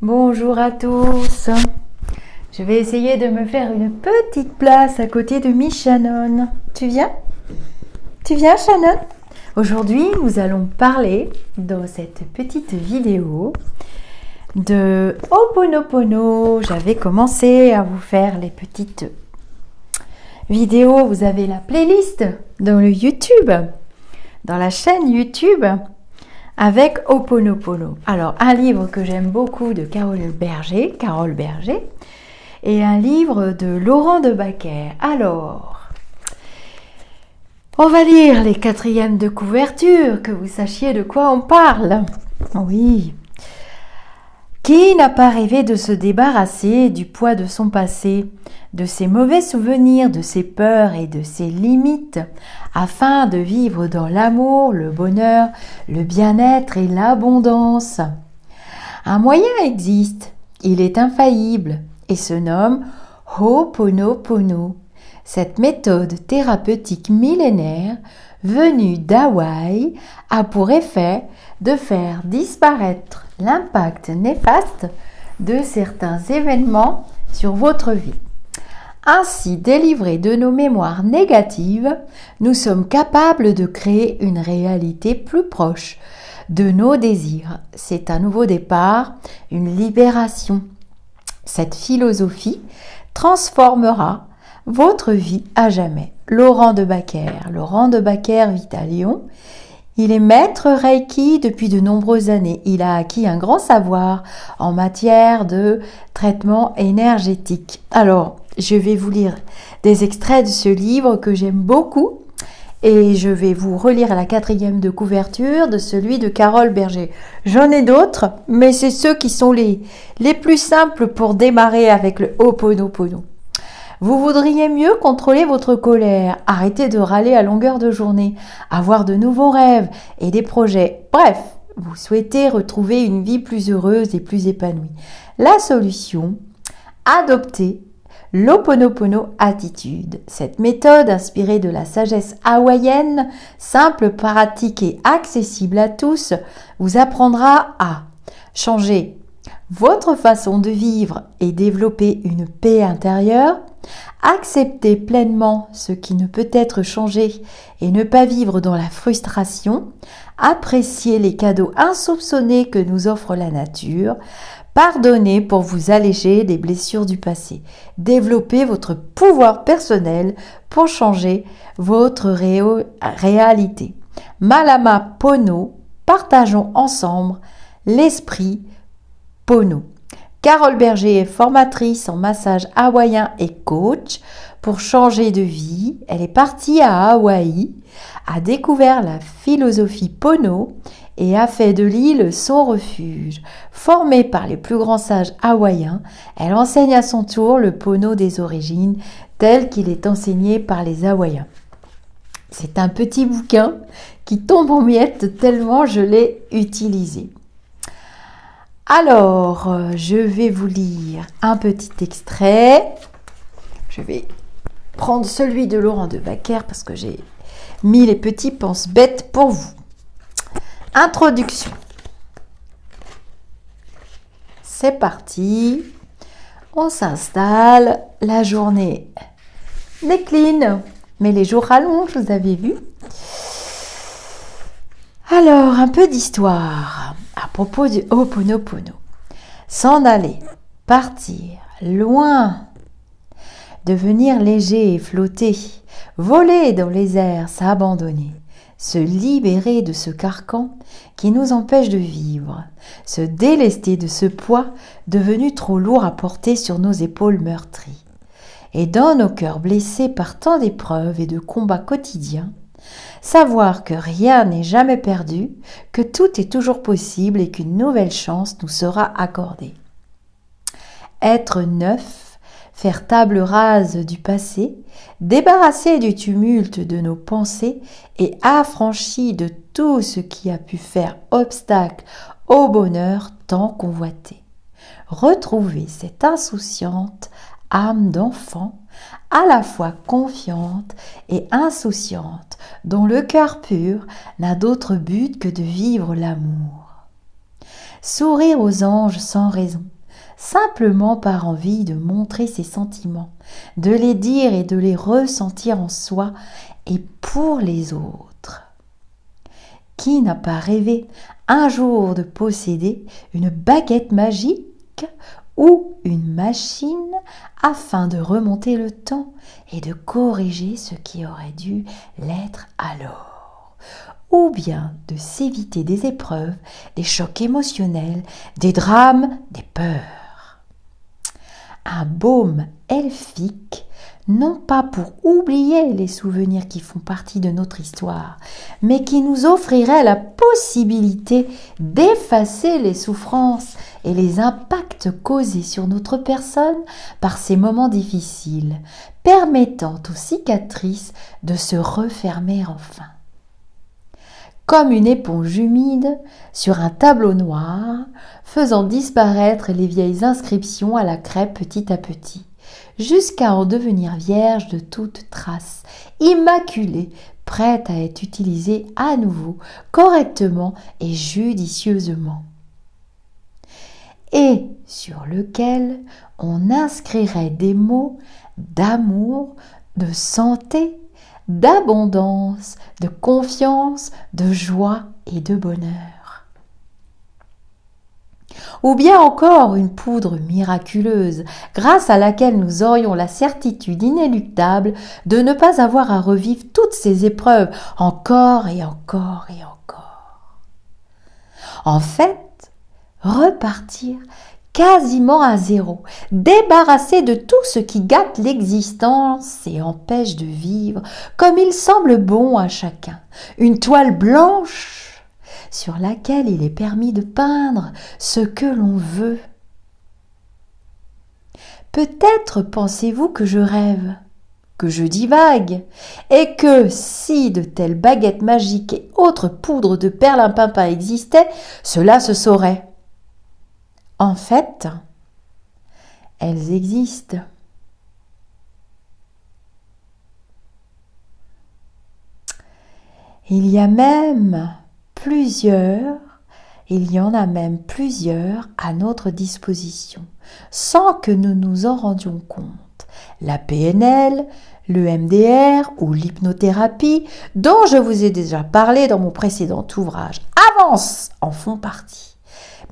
Bonjour à tous. Je vais essayer de me faire une petite place à côté de Miss Shannon. Tu viens? Tu viens, Shannon? Aujourd'hui, nous allons parler dans cette petite vidéo de Ho'oponopono. J'avais commencé à vous faire les petites vidéos. Vous avez la playlist dans le YouTube, dans la chaîne YouTube avec Ho'oponopono. Alors, un livre que j'aime beaucoup de Carole Berger, et un livre de Laurent Debacker. Alors, on va lire les quatrièmes de couverture, que vous sachiez de quoi on parle. Oui. Qui n'a pas rêvé de se débarrasser du poids de son passé, de ses mauvais souvenirs, de ses peurs et de ses limites, afin de vivre dans l'amour, le bonheur, le bien-être et l'abondance? Un moyen existe, il est infaillible et se nomme Ho'oponopono. Cette méthode thérapeutique millénaire venue d'Hawaï a pour effet de faire disparaître l'impact néfaste de certains événements sur votre vie. Ainsi, délivrés de nos mémoires négatives, nous sommes capables de créer une réalité plus proche de nos désirs. C'est un nouveau départ, une libération. Cette philosophie transformera votre vie à jamais. Laurent Debacker vit à Lyon. Il est maître Reiki depuis de nombreuses années. Il a acquis un grand savoir en matière de traitement énergétique. Alors, je vais vous lire des extraits de ce livre que j'aime beaucoup et je vais vous relire la quatrième de couverture de celui de Carole Berger. J'en ai d'autres, mais c'est ceux qui sont les plus simples pour démarrer avec le Ho'oponopono. Vous voudriez mieux contrôler votre colère, arrêter de râler à longueur de journée, avoir de nouveaux rêves et des projets. Bref, vous souhaitez retrouver une vie plus heureuse et plus épanouie. La solution, adoptez l'Ho'oponopono attitude. Cette méthode inspirée de la sagesse hawaïenne, simple, pratique et accessible à tous, vous apprendra à changer votre façon de vivre et développer une paix intérieure, accepter pleinement ce qui ne peut être changé et ne pas vivre dans la frustration, apprécier les cadeaux insoupçonnés que nous offre la nature, pardonner pour vous alléger des blessures du passé, développer votre pouvoir personnel pour changer votre réalité. Malama Pono, partageons ensemble l'esprit Pono. Carole Berger est formatrice en massage hawaïen et coach pour changer de vie. Elle est partie à Hawaï, a découvert la philosophie Pono et a fait de l'île son refuge. Formée par les plus grands sages hawaïens, elle enseigne à son tour le Pono des origines tel qu'il est enseigné par les Hawaïens. C'est un petit bouquin qui tombe en miettes tellement je l'ai utilisé. Alors, je vais vous lire un petit extrait. Je vais prendre celui de Laurent Debacker parce que j'ai mis les petits pense-bêtes pour vous. Introduction. C'est parti. On s'installe. La journée décline, mais les jours rallongent, vous avez vu. Alors, un peu d'histoire à propos du Ho'oponopono. S'en aller, partir, loin, devenir léger et flotter, voler dans les airs, s'abandonner, se libérer de ce carcan qui nous empêche de vivre, se délester de ce poids devenu trop lourd à porter sur nos épaules meurtries. Et dans nos cœurs blessés par tant d'épreuves et de combats quotidiens, savoir que rien n'est jamais perdu, que tout est toujours possible et qu'une nouvelle chance nous sera accordée. Être neuf, faire table rase du passé, débarrasser du tumulte de nos pensées et affranchi de tout ce qui a pu faire obstacle au bonheur tant convoité. Retrouver cette insouciante âme d'enfant, à la fois confiante et insouciante, dont le cœur pur n'a d'autre but que de vivre l'amour. Sourire aux anges sans raison, simplement par envie de montrer ses sentiments, de les dire et de les ressentir en soi et pour les autres. Qui n'a pas rêvé un jour de posséder une baguette magique ou une machine afin de remonter le temps et de corriger ce qui aurait dû l'être alors, ou bien de s'éviter des épreuves, des chocs émotionnels, des drames, des peurs. Un baume elfique, non pas pour oublier les souvenirs qui font partie de notre histoire, mais qui nous offrirait la possibilité d'effacer les souffrances et les impacts causés sur notre personne par ces moments difficiles, permettant aux cicatrices de se refermer enfin. Comme une éponge humide sur un tableau noir, faisant disparaître les vieilles inscriptions à la craie petit à petit, jusqu'à en devenir vierge de toute trace, immaculée, prête à être utilisée à nouveau, correctement et judicieusement. Et sur lequel on inscrirait des mots d'amour, de santé, d'abondance, de confiance, de joie et de bonheur. Ou bien encore une poudre miraculeuse, grâce à laquelle nous aurions la certitude inéluctable de ne pas avoir à revivre toutes ces épreuves encore et encore et encore. En fait, repartir quasiment à zéro, débarrassé de tout ce qui gâte l'existence et empêche de vivre comme il semble bon à chacun. Une toile blanche sur laquelle il est permis de peindre ce que l'on veut. Peut-être pensez-vous que je rêve, que je divague, et que si de telles baguettes magiques et autres poudres de perlimpinpin existaient, cela se saurait. En fait, elles existent. Il y en a même plusieurs à notre disposition, sans que nous nous en rendions compte. La PNL, le MDR ou l'hypnothérapie, dont je vous ai déjà parlé dans mon précédent ouvrage, en font partie.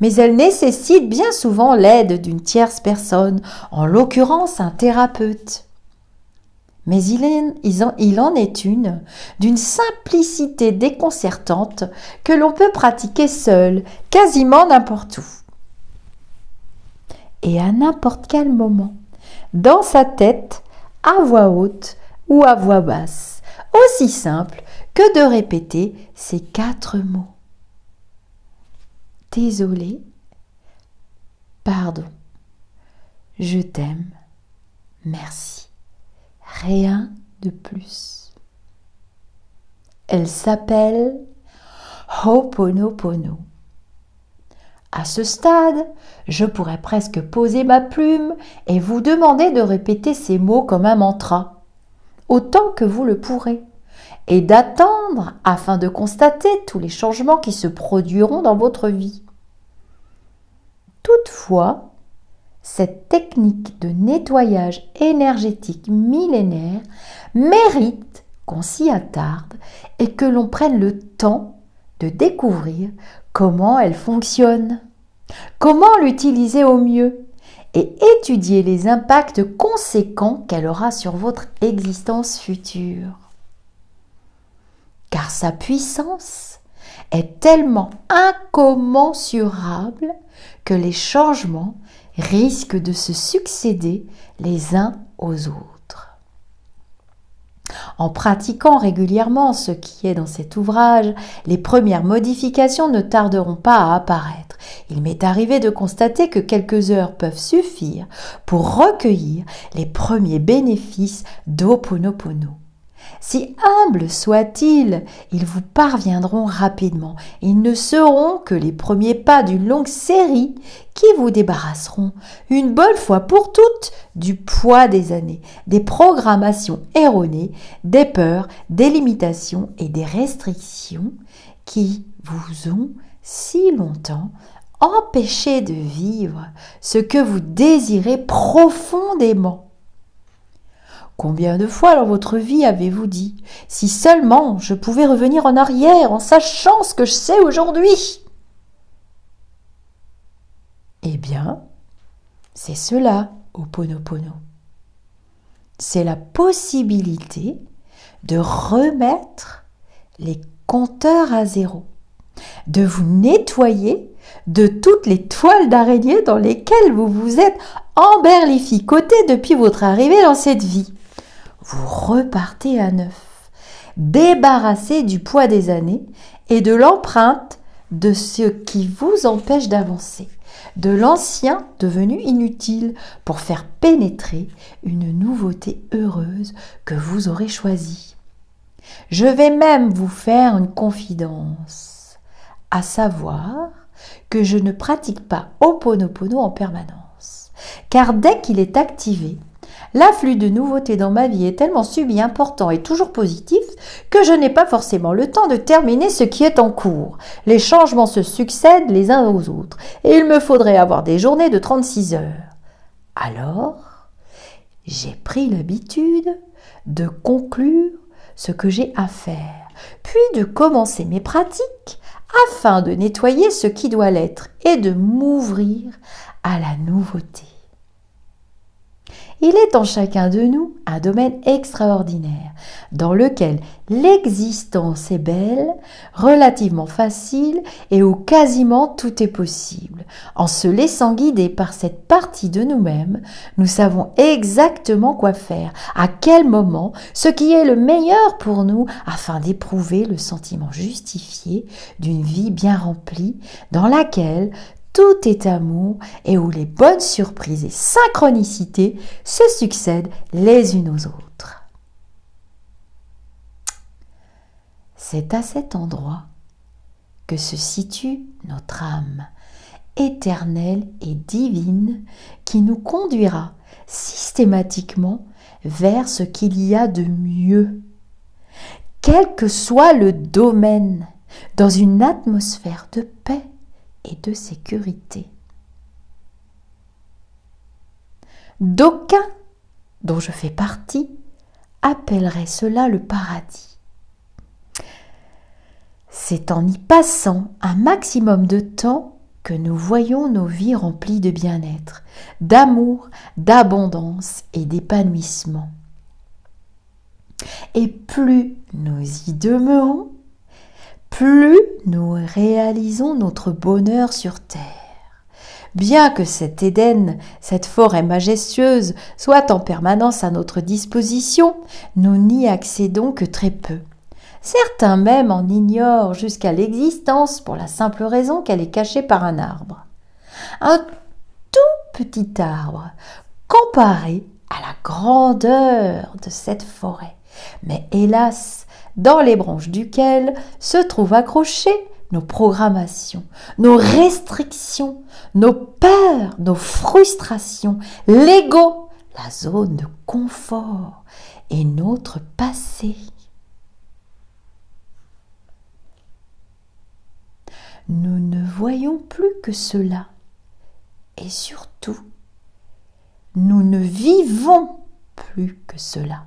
Mais elles nécessitent bien souvent l'aide d'une tierce personne, en l'occurrence un thérapeute. Mais il en est une d'une simplicité déconcertante que l'on peut pratiquer seul, quasiment n'importe où. Et à n'importe quel moment, dans sa tête, à voix haute ou à voix basse, aussi simple que de répéter ces 4 mots. Désolé, pardon, je t'aime, merci, rien de plus. Elle s'appelle Ho'oponopono. À ce stade, je pourrais presque poser ma plume et vous demander de répéter ces mots comme un mantra, autant que vous le pourrez, et d'attendre afin de constater tous les changements qui se produiront dans votre vie. Toutefois, cette technique de nettoyage énergétique millénaire mérite qu'on s'y attarde et que l'on prenne le temps de découvrir comment elle fonctionne, comment l'utiliser au mieux et étudier les impacts conséquents qu'elle aura sur votre existence future. Car sa puissance est tellement incommensurable que les changements risquent de se succéder les uns aux autres. En pratiquant régulièrement ce qui est dans cet ouvrage, les premières modifications ne tarderont pas à apparaître. Il m'est arrivé de constater que quelques heures peuvent suffire pour recueillir les premiers bénéfices d'Ho'oponopono. Si humbles soient-ils, ils vous parviendront rapidement. Ils ne seront que les premiers pas d'une longue série qui vous débarrasseront, une bonne fois pour toutes, du poids des années, des programmations erronées, des peurs, des limitations et des restrictions qui vous ont si longtemps empêcher de vivre ce que vous désirez profondément. Combien de fois dans votre vie avez-vous dit « Si seulement je pouvais revenir en arrière en sachant ce que je sais aujourd'hui » Eh bien, c'est cela, Ho'oponopono. C'est la possibilité de remettre les compteurs à zéro, de vous nettoyer de toutes les toiles d'araignée dans lesquelles vous vous êtes emberlificoté depuis votre arrivée dans cette vie. Vous repartez à neuf, débarrassé du poids des années et de l'empreinte de ce qui vous empêche d'avancer, de l'ancien devenu inutile pour faire pénétrer une nouveauté heureuse que vous aurez choisie. Je vais même vous faire une confidence, à savoir que je ne pratique pas Ho'oponopono en permanence, car dès qu'il est activé, l'afflux de nouveautés dans ma vie est tellement subi, important et toujours positif que je n'ai pas forcément le temps de terminer ce qui est en cours. Les changements se succèdent les uns aux autres et il me faudrait avoir des journées de 36 heures. Alors, j'ai pris l'habitude de conclure ce que j'ai à faire, puis de commencer mes pratiques afin de nettoyer ce qui doit l'être et de m'ouvrir à la nouveauté. Il est en chacun de nous un domaine extraordinaire dans lequel l'existence est belle, relativement facile et où quasiment tout est possible. En se laissant guider par cette partie de nous-mêmes, nous savons exactement quoi faire, à quel moment, ce qui est le meilleur pour nous afin d'éprouver le sentiment justifié d'une vie bien remplie dans laquelle tout est amour et où les bonnes surprises et synchronicités se succèdent les unes aux autres. C'est à cet endroit que se situe notre âme éternelle et divine qui nous conduira systématiquement vers ce qu'il y a de mieux, quel que soit le domaine, dans une atmosphère de paix et de sécurité. D'aucuns, dont je fais partie, appelleraient cela le paradis. C'est en y passant un maximum de temps que nous voyons nos vies remplies de bien-être, d'amour, d'abondance et d'épanouissement. Et plus nous y demeurons, plus nous réalisons notre bonheur sur terre. Bien que cet Éden, cette forêt majestueuse, soit en permanence à notre disposition, nous n'y accédons que très peu. Certains même en ignorent jusqu'à l'existence pour la simple raison qu'elle est cachée par un arbre. Un tout petit arbre, comparé à la grandeur de cette forêt. Mais hélas, dans les branches duquel se trouvent accrochées nos programmations, nos restrictions, nos peurs, nos frustrations, l'ego, la zone de confort et notre passé. Nous ne voyons plus que cela et surtout, nous ne vivons plus que cela.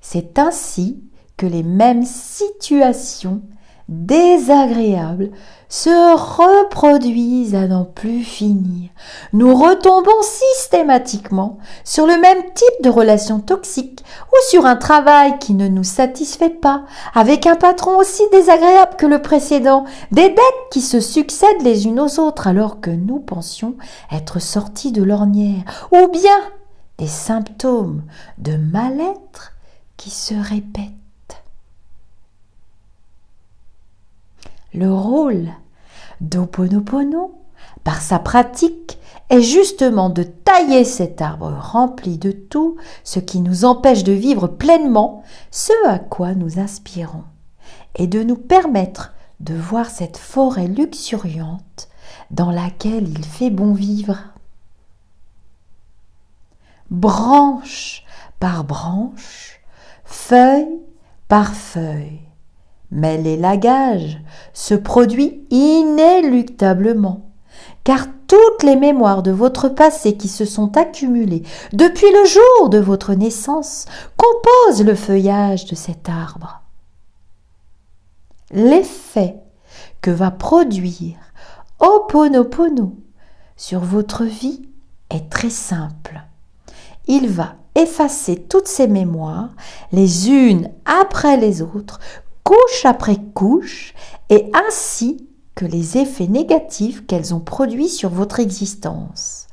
C'est ainsi que les mêmes situations désagréables se reproduisent à n'en plus finir. Nous retombons systématiquement sur le même type de relation toxique ou sur un travail qui ne nous satisfait pas, avec un patron aussi désagréable que le précédent, des dettes qui se succèdent les unes aux autres alors que nous pensions être sortis de l'ornière, ou bien des symptômes de mal-être qui se répètent. Le rôle d'Ho'oponopono, par sa pratique, est justement de tailler cet arbre rempli de tout ce qui nous empêche de vivre pleinement ce à quoi nous aspirons, et de nous permettre de voir cette forêt luxuriante dans laquelle il fait bon vivre. Branche par branche, feuille par feuille, Mais l'élagage se produit inéluctablement, car toutes les mémoires de votre passé qui se sont accumulées depuis le jour de votre naissance composent le feuillage de cet arbre. L'effet que va produire Ho'oponopono sur votre vie est très simple. Il va effacer toutes ces mémoires, les unes après les autres, couche après couche, et ainsi que les effets négatifs qu'elles ont produits sur votre existence.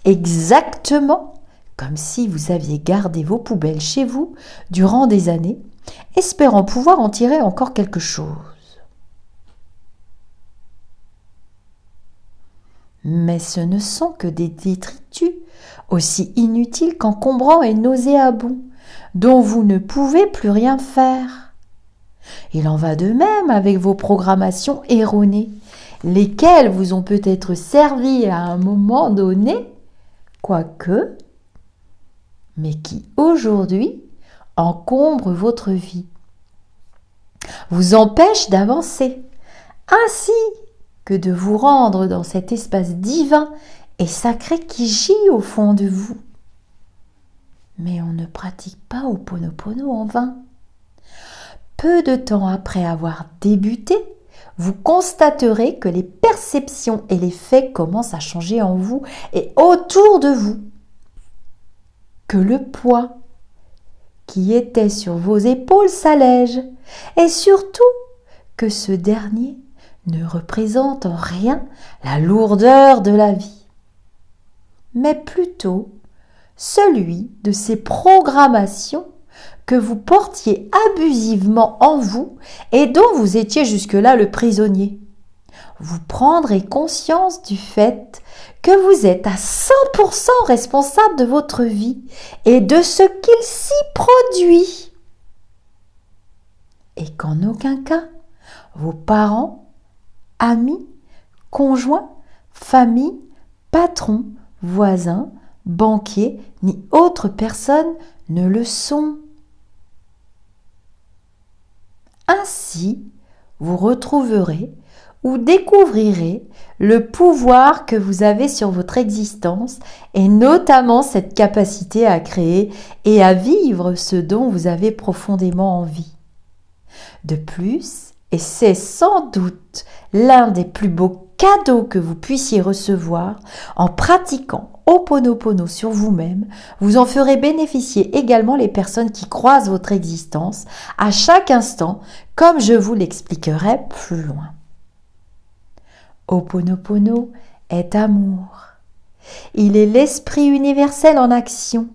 Exactement comme si vous aviez gardé vos poubelles chez vous durant des années, espérant pouvoir en tirer encore quelque chose. Mais ce ne sont que des détritus, aussi inutiles qu'encombrants et nauséabonds, dont vous ne pouvez plus rien faire. Il en va de même avec vos programmations erronées, lesquelles vous ont peut-être servi à un moment donné, quoique, mais qui aujourd'hui encombrent votre vie, vous empêchent d'avancer, ainsi que de vous rendre dans cet espace divin et sacré qui gît au fond de vous. Mais on ne pratique pas Ho'oponopono en vain. Peu de temps après avoir débuté, vous constaterez que les perceptions et les faits commencent à changer en vous et autour de vous. Que le poids qui était sur vos épaules s'allège et surtout que ce dernier ne représente en rien la lourdeur de la vie, mais plutôt celui de ces programmations que vous portiez abusivement en vous et dont vous étiez jusque-là le prisonnier. Vous prendrez conscience du fait que vous êtes à 100% responsable de votre vie et de ce qu'il s'y produit. Et qu'en aucun cas, vos parents, amis, conjoints, famille, patrons, voisins, banquiers, ni autres personnes ne le sont. Ainsi, vous retrouverez ou découvrirez le pouvoir que vous avez sur votre existence et notamment cette capacité à créer et à vivre ce dont vous avez profondément envie. De plus, et c'est sans doute l'un des plus beaux cadeaux que vous puissiez recevoir, en pratiquant Ho'oponopono sur vous-même, vous en ferez bénéficier également les personnes qui croisent votre existence à chaque instant, comme je vous l'expliquerai plus loin. Ho'oponopono est amour. Il est l'esprit universel en action,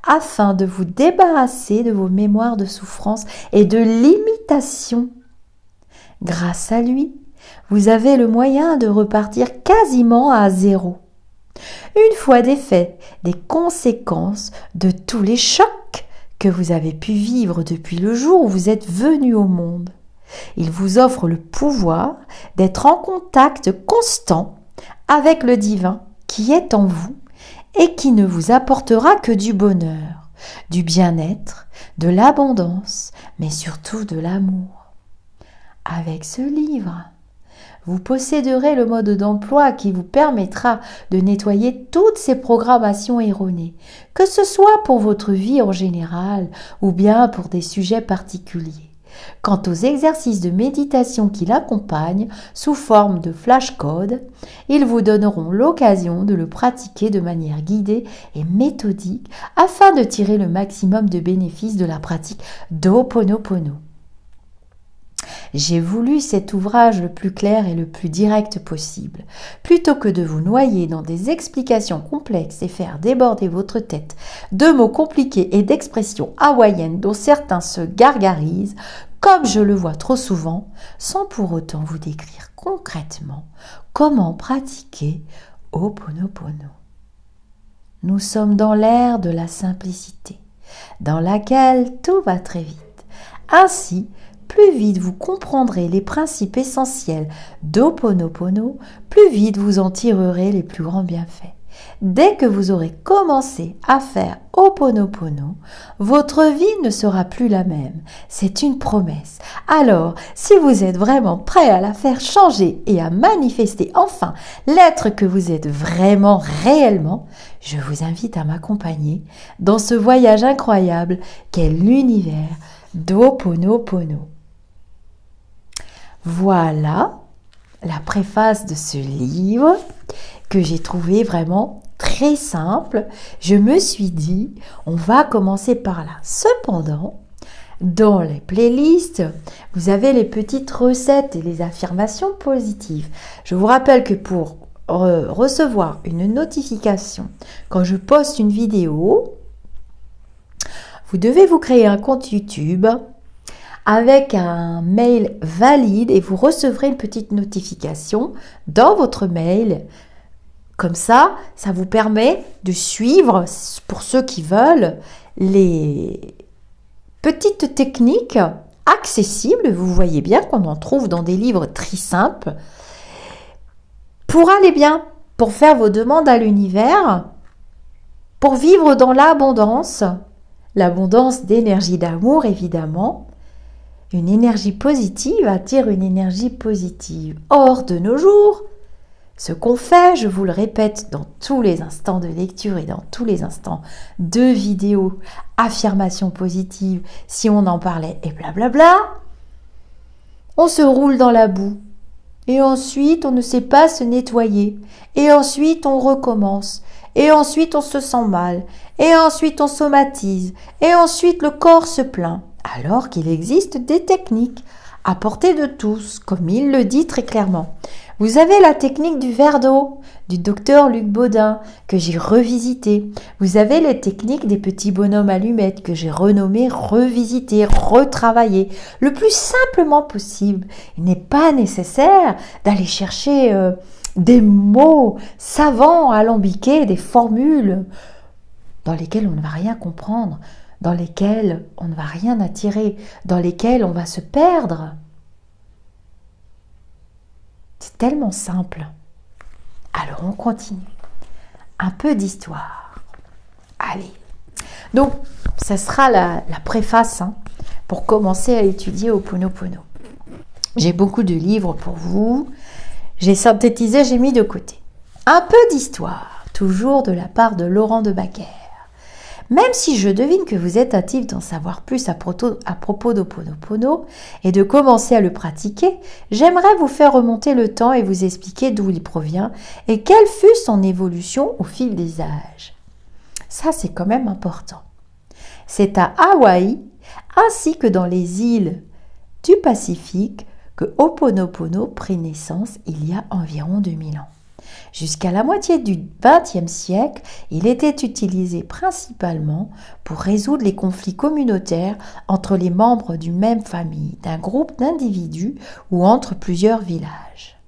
afin de vous débarrasser de vos mémoires de souffrance et de limitation. Grâce à lui, vous avez le moyen de repartir quasiment à zéro. Une fois défaits des conséquences de tous les chocs que vous avez pu vivre depuis le jour où vous êtes venu au monde, il vous offre le pouvoir d'être en contact constant avec le divin qui est en vous et qui ne vous apportera que du bonheur, du bien-être, de l'abondance, mais surtout de l'amour. Avec ce livre, vous posséderez le mode d'emploi qui vous permettra de nettoyer toutes ces programmations erronées, que ce soit pour votre vie en général ou bien pour des sujets particuliers. Quant aux exercices de méditation qui l'accompagnent sous forme de flashcode, ils vous donneront l'occasion de le pratiquer de manière guidée et méthodique afin de tirer le maximum de bénéfices de la pratique d'Ho'oponopono. J'ai voulu cet ouvrage le plus clair et le plus direct possible, plutôt que de vous noyer dans des explications complexes et faire déborder votre tête de mots compliqués et d'expressions hawaïennes dont certains se gargarisent, comme je le vois trop souvent, sans pour autant vous décrire concrètement comment pratiquer Ho'oponopono. Nous sommes dans l'ère de la simplicité, dans laquelle tout va très vite. Ainsi, plus vite vous comprendrez les principes essentiels d'Ho'oponopono, plus vite vous en tirerez les plus grands bienfaits. Dès que vous aurez commencé à faire Ho'oponopono, votre vie ne sera plus la même. C'est une promesse. Alors, si vous êtes vraiment prêt à la faire changer et à manifester enfin l'être que vous êtes vraiment, réellement, je vous invite à m'accompagner dans ce voyage incroyable qu'est l'univers d'Ho'oponopono. Voilà la préface de ce livre que j'ai trouvé vraiment très simple. Je me suis dit, on va commencer par là. Cependant, dans les playlists, vous avez les petites recettes et les affirmations positives. Je vous rappelle que pour recevoir une notification quand je poste une vidéo, vous devez vous créer un compte YouTube avec un mail valide et vous recevrez une petite notification dans votre mail. Comme ça, ça vous permet de suivre, pour ceux qui veulent, les petites techniques accessibles. Vous voyez bien qu'on en trouve dans des livres très simples. Pour aller bien, pour faire vos demandes à l'univers, pour vivre dans l'abondance d'énergie d'amour évidemment. Une énergie positive attire une énergie positive. Or, de nos jours, ce qu'on fait, je vous le répète dans tous les instants de lecture et dans tous les instants de vidéos, affirmations positives, si on en parlait et blablabla, on se roule dans la boue. Et ensuite, on ne sait pas se nettoyer. Et ensuite, on recommence. Et ensuite, on se sent mal. Et ensuite, on somatise. Et ensuite, le corps se plaint. Alors qu'il existe des techniques à portée de tous, comme il le dit très clairement. Vous avez la technique du verre d'eau du docteur Luc Baudin que j'ai revisité. Vous avez les techniques des petits bonhommes allumettes que j'ai renommés, revisité, retravaillé le plus simplement possible. Il n'est pas nécessaire d'aller chercher des mots savants, alambiqués, des formules dans lesquelles on ne va rien comprendre, dans lesquelles on ne va rien attirer, dans lesquelles on va se perdre. C'est tellement simple. Alors on continue. Un peu d'histoire. Allez. Donc, ça sera la préface pour commencer à étudier Ho'oponopono. J'ai beaucoup de livres pour vous. J'ai synthétisé, j'ai mis de côté. Un peu d'histoire, toujours de la part de Laurent de Baquer. Même si je devine que vous êtes hâtif d'en savoir plus à propos d'Ho'oponopono et de commencer à le pratiquer, j'aimerais vous faire remonter le temps et vous expliquer d'où il provient et quelle fut son évolution au fil des âges. Ça, c'est quand même important. C'est à Hawaï, ainsi que dans les îles du Pacifique, que Ho'oponopono prit naissance il y a environ 2000 ans. Jusqu'à la moitié du XXe siècle, il était utilisé principalement pour résoudre les conflits communautaires entre les membres d'une même famille, d'un groupe d'individus ou entre plusieurs villages.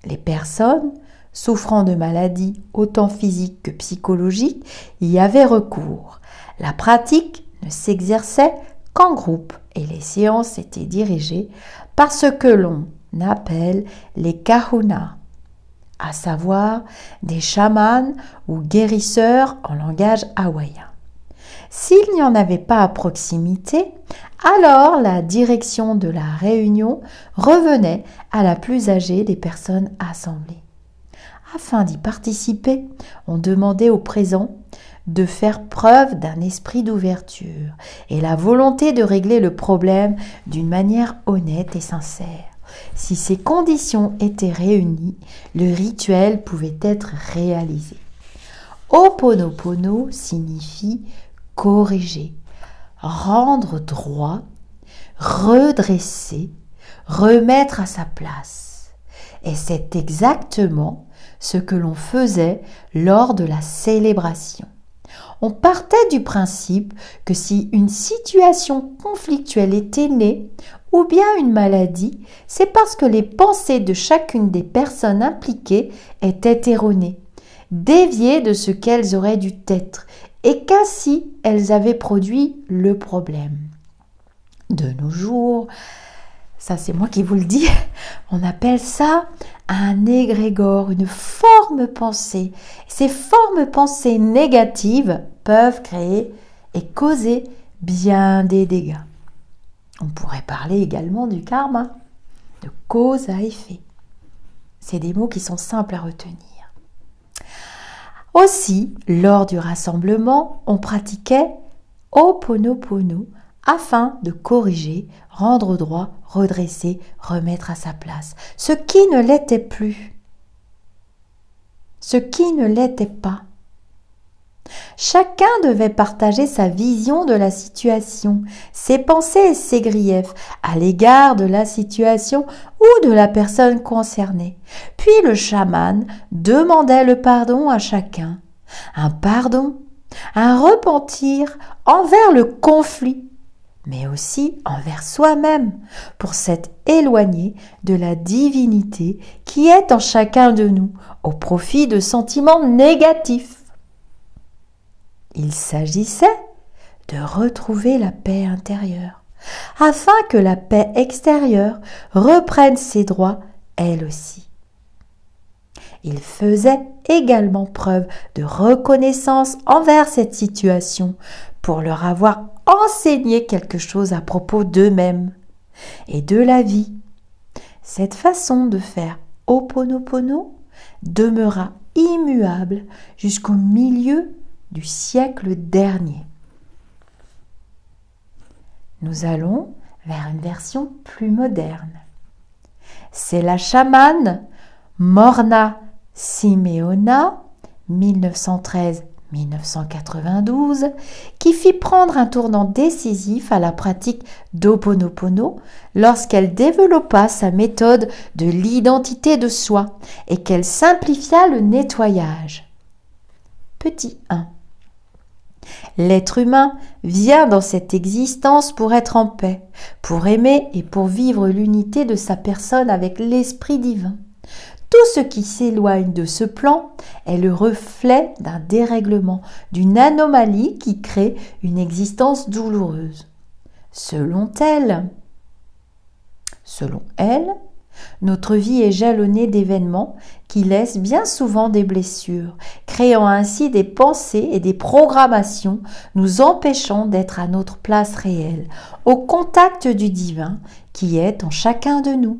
Les personnes souffrant de maladies autant physiques que psychologiques y avaient recours. La pratique ne s'exerçait qu'en groupe et les séances étaient dirigées par ce que l'on appelle les kahunas, à savoir des chamans ou guérisseurs en langage hawaïen. S'il n'y en avait pas à proximité, alors la direction de la réunion revenait à la plus âgée des personnes assemblées. Afin d'y participer, on demandait aux présents de faire preuve d'un esprit d'ouverture et la volonté de régler le problème d'une manière honnête et sincère. Si ces conditions étaient réunies, le rituel pouvait être réalisé. Ho'oponopono signifie corriger, rendre droit, redresser, remettre à sa place. Et c'est exactement ce que l'on faisait lors de la célébration. On partait du principe que si une situation conflictuelle était née, ou bien une maladie, c'est parce que les pensées de chacune des personnes impliquées étaient erronées, déviées de ce qu'elles auraient dû être, et qu'ainsi elles avaient produit le problème. De nos jours, ça c'est moi qui vous le dis, on appelle ça un égrégore, une forme pensée. Ces formes pensées négatives peuvent créer et causer bien des dégâts. On pourrait parler également du karma, de cause à effet. C'est des mots qui sont simples à retenir. Aussi, lors du rassemblement, on pratiquait Ho'oponopono afin de corriger, rendre droit, redresser, remettre à sa place ce qui ne l'était plus, ce qui ne l'était pas. Chacun devait partager sa vision de la situation, ses pensées et ses griefs à l'égard de la situation ou de la personne concernée. Puis le chaman demandait le pardon à chacun. Un pardon, un repentir envers le conflit, mais aussi envers soi-même, pour s'être éloigné de la divinité qui est en chacun de nous, au profit de sentiments négatifs. Il s'agissait de retrouver la paix intérieure, afin que la paix extérieure reprenne ses droits, elle aussi. Il faisait également preuve de reconnaissance envers cette situation pour leur avoir enseigné quelque chose à propos d'eux-mêmes et de la vie. Cette façon de faire Ho'oponopono demeura immuable jusqu'au milieu du siècle dernier. Nous allons vers une version plus moderne. C'est la chamane Morna Simeona, 1913-1992, qui fit prendre un tournant décisif à la pratique d'Ho'oponopono lorsqu'elle développa sa méthode de l'identité de soi et qu'elle simplifia le nettoyage. Petit 1. L'être humain vient dans cette existence pour être en paix, pour aimer et pour vivre l'unité de sa personne avec l'Esprit divin. Tout ce qui s'éloigne de ce plan est le reflet d'un dérèglement, d'une anomalie qui crée une existence douloureuse. Selon elle, notre vie est jalonnée d'événements qui laissent bien souvent des blessures, créant ainsi des pensées et des programmations nous empêchant d'être à notre place réelle, au contact du divin qui est en chacun de nous.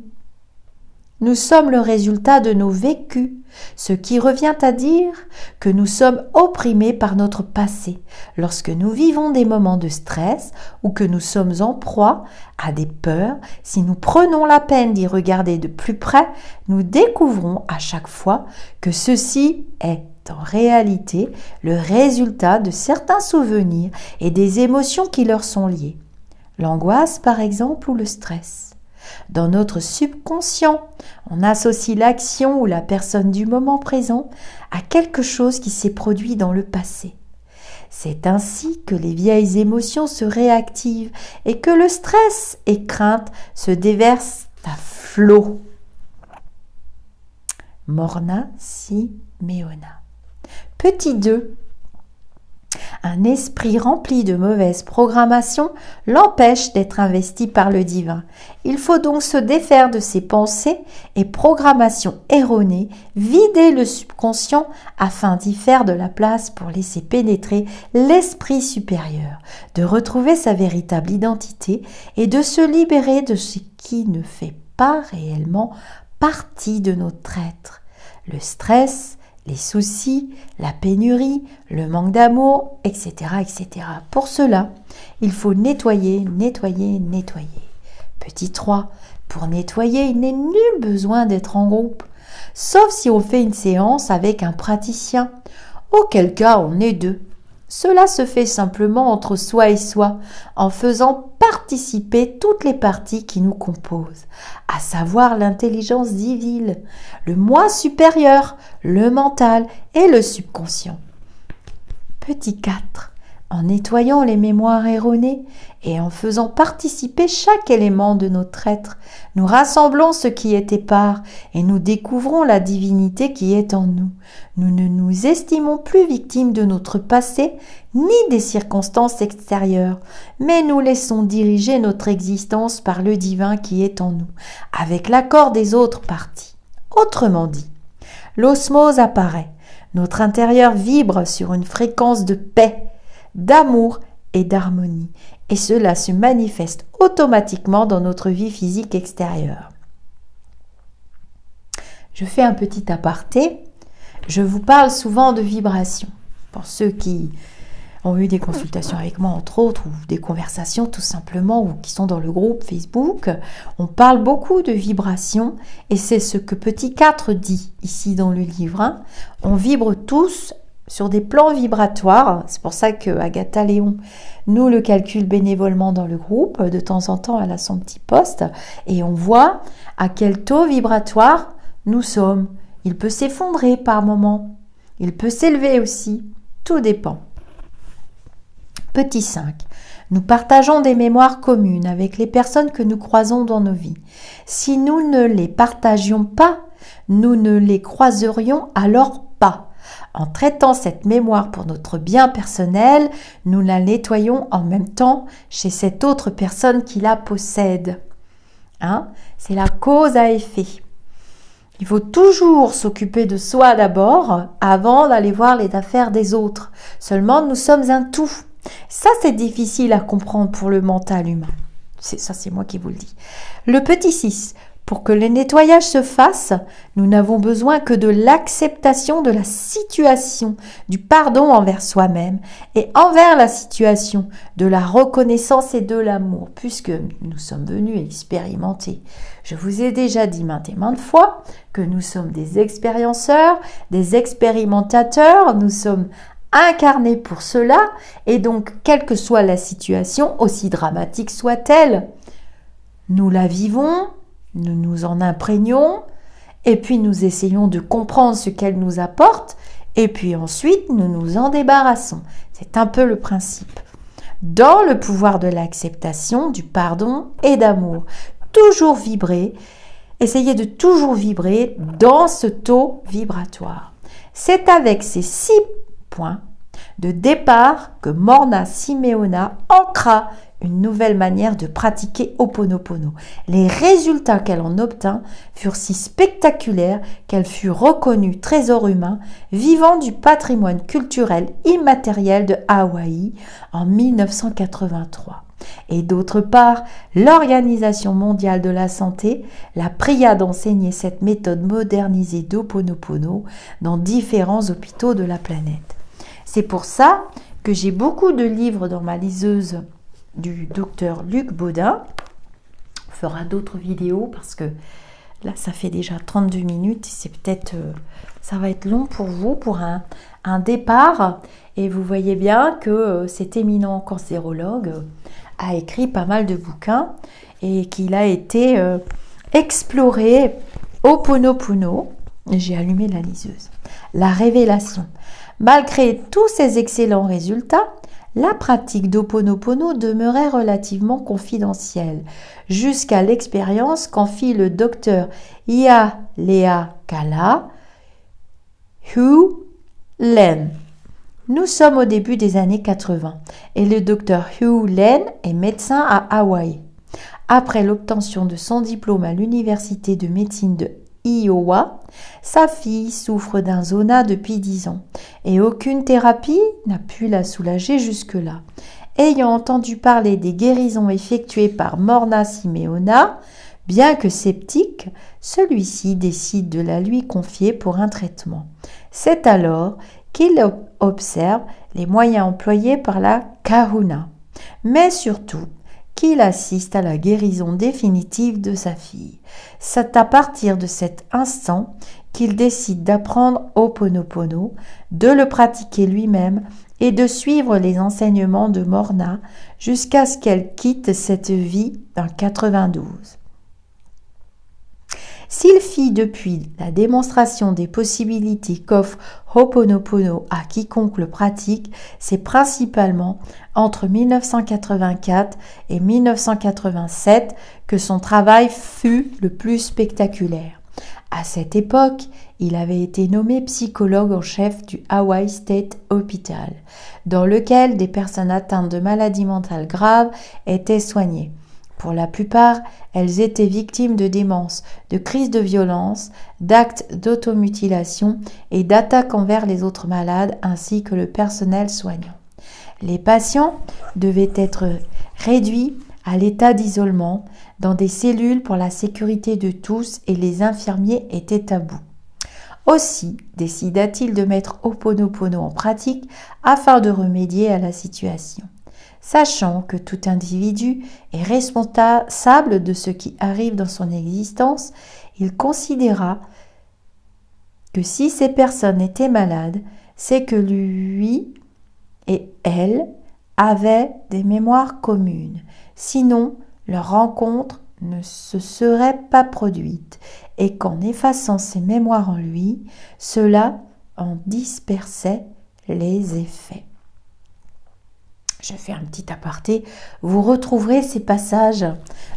Nous sommes le résultat de nos vécus, ce qui revient à dire que nous sommes opprimés par notre passé lorsque nous vivons des moments de stress ou que nous sommes en proie à des peurs. Si nous prenons la peine d'y regarder de plus près, nous découvrons à chaque fois que ceci est en réalité le résultat de certains souvenirs et des émotions qui leur sont liées. L'angoisse par exemple ou le stress. Dans notre subconscient, on associe l'action ou la personne du moment présent à quelque chose qui s'est produit dans le passé. C'est ainsi que les vieilles émotions se réactivent et que le stress et crainte se déversent à flot. Morna Simeona. Petit 2. Un esprit rempli de mauvaise programmation l'empêche d'être investi par le divin. Il faut donc se défaire de ses pensées et programmations erronées, vider le subconscient afin d'y faire de la place pour laisser pénétrer l'esprit supérieur, de retrouver sa véritable identité et de se libérer de ce qui ne fait pas réellement partie de notre être. Le stress, les soucis, la pénurie, le manque d'amour, etc., etc. Pour cela, il faut nettoyer, nettoyer, nettoyer. Petit 3. Pour nettoyer, il n'est nul besoin d'être en groupe, sauf si on fait une séance avec un praticien, auquel cas on est deux. Cela se fait simplement entre soi et soi, en faisant participer toutes les parties qui nous composent, à savoir l'intelligence divine, le moi supérieur, le mental et le subconscient. Petit 4. En nettoyant les mémoires erronées et en faisant participer chaque élément de notre être, nous rassemblons ce qui est épars et nous découvrons la divinité qui est en nous. Nous ne nous estimons plus victimes de notre passé ni des circonstances extérieures, mais nous laissons diriger notre existence par le divin qui est en nous, avec l'accord des autres parties. Autrement dit, l'osmose apparaît. Notre intérieur vibre sur une fréquence de paix, d'amour et d'harmonie. Et cela se manifeste automatiquement dans notre vie physique extérieure. Je fais un petit aparté. Je vous parle souvent de vibrations. Pour ceux qui ont eu des consultations avec moi, entre autres, ou des conversations tout simplement, ou qui sont dans le groupe Facebook, on parle beaucoup de vibrations, et c'est ce que Petit 4 dit ici dans le livre. Hein. On vibre tous sur des plans vibratoires. C'est pour ça que Agatha Léon nous le calcule bénévolement dans le groupe. De temps en temps, elle a son petit poste, et on voit à quel taux vibratoire nous sommes. Il peut s'effondrer par moments. Il peut s'élever aussi. Tout dépend. Petit 5. Nous partageons des mémoires communes avec les personnes que nous croisons dans nos vies. Si nous ne les partagions pas, nous ne les croiserions alors pas. En traitant cette mémoire pour notre bien personnel, nous la nettoyons en même temps chez cette autre personne qui la possède. Hein? C'est la cause à effet. Il faut toujours s'occuper de soi d'abord avant d'aller voir les affaires des autres. Seulement, nous sommes un tout. Ça, c'est difficile à comprendre pour le mental humain. C'est moi qui vous le dis. Le petit 6. Pour que le nettoyage se fasse, nous n'avons besoin que de l'acceptation de la situation, du pardon envers soi-même et envers la situation, de la reconnaissance et de l'amour, puisque nous sommes venus expérimenter. Je vous ai déjà dit maintes et maintes fois que nous sommes des expérienceurs, des expérimentateurs, nous sommes incarnés pour cela, et donc, quelle que soit la situation, aussi dramatique soit-elle, nous la vivons, nous nous en imprégnons, et puis nous essayons de comprendre ce qu'elle nous apporte, et puis ensuite nous nous en débarrassons. C'est un peu le principe. Dans le pouvoir de l'acceptation, du pardon et d'amour, toujours vibrer, essayez de toujours vibrer dans ce taux vibratoire. C'est avec ces 6 points de départ que Morna Simeona ancra une nouvelle manière de pratiquer Ho'oponopono. Les résultats qu'elle en obtint furent si spectaculaires qu'elle fut reconnue trésor humain vivant du patrimoine culturel immatériel de Hawaï en 1983. Et d'autre part, l'Organisation mondiale de la santé la pria d'enseigner cette méthode modernisée d'Ho'oponopono dans différents hôpitaux de la planète. C'est pour ça que j'ai beaucoup de livres dans ma liseuse du docteur Luc Baudin. On fera d'autres vidéos parce que là, ça fait déjà 32 minutes. C'est peut-être, ça va être long pour vous, pour un départ. Et vous voyez bien que cet éminent cancérologue a écrit pas mal de bouquins et qu'il a été exploré Ho'oponopono. J'ai allumé la liseuse. La révélation. Malgré tous ces excellents résultats, la pratique d'Ho'oponopono demeurait relativement confidentielle, jusqu'à l'expérience qu'en fit le docteur Ialeakala Hugh Len. Nous sommes au début des années 80 et le docteur Hugh Len est médecin à Hawaï. Après l'obtention de son diplôme à l'université de médecine de Iowa, sa fille souffre d'un zona depuis 10 ans et aucune thérapie n'a pu la soulager jusque-là. Ayant entendu parler des guérisons effectuées par Morna Simeona, bien que sceptique, celui-ci décide de la lui confier pour un traitement. C'est alors qu'il observe les moyens employés par la kahuna, mais surtout qu'il assiste à la guérison définitive de sa fille. C'est à partir de cet instant qu'il décide d'apprendre Ho'oponopono, de le pratiquer lui-même et de suivre les enseignements de Morna jusqu'à ce qu'elle quitte cette vie en 92. S'il fit depuis la démonstration des possibilités qu'offre Ho'oponopono à quiconque le pratique, c'est principalement entre 1984 et 1987 que son travail fut le plus spectaculaire. À cette époque, il avait été nommé psychologue en chef du Hawaii State Hospital, dans lequel des personnes atteintes de maladies mentales graves étaient soignées. Pour la plupart, elles étaient victimes de démence, de crises de violence, d'actes d'automutilation et d'attaques envers les autres malades ainsi que le personnel soignant. Les patients devaient être réduits à l'état d'isolement dans des cellules pour la sécurité de tous et les infirmiers étaient à bout. Aussi décida-t-il de mettre Ho'oponopono en pratique afin de remédier à la situation. Sachant que tout individu est responsable de ce qui arrive dans son existence, il considéra que si ces personnes étaient malades, c'est que lui et elle avaient des mémoires communes. Sinon, leur rencontre ne se serait pas produite et qu'en effaçant ces mémoires en lui, cela en dispersait les effets. Je fais un petit aparté. Vous retrouverez ces passages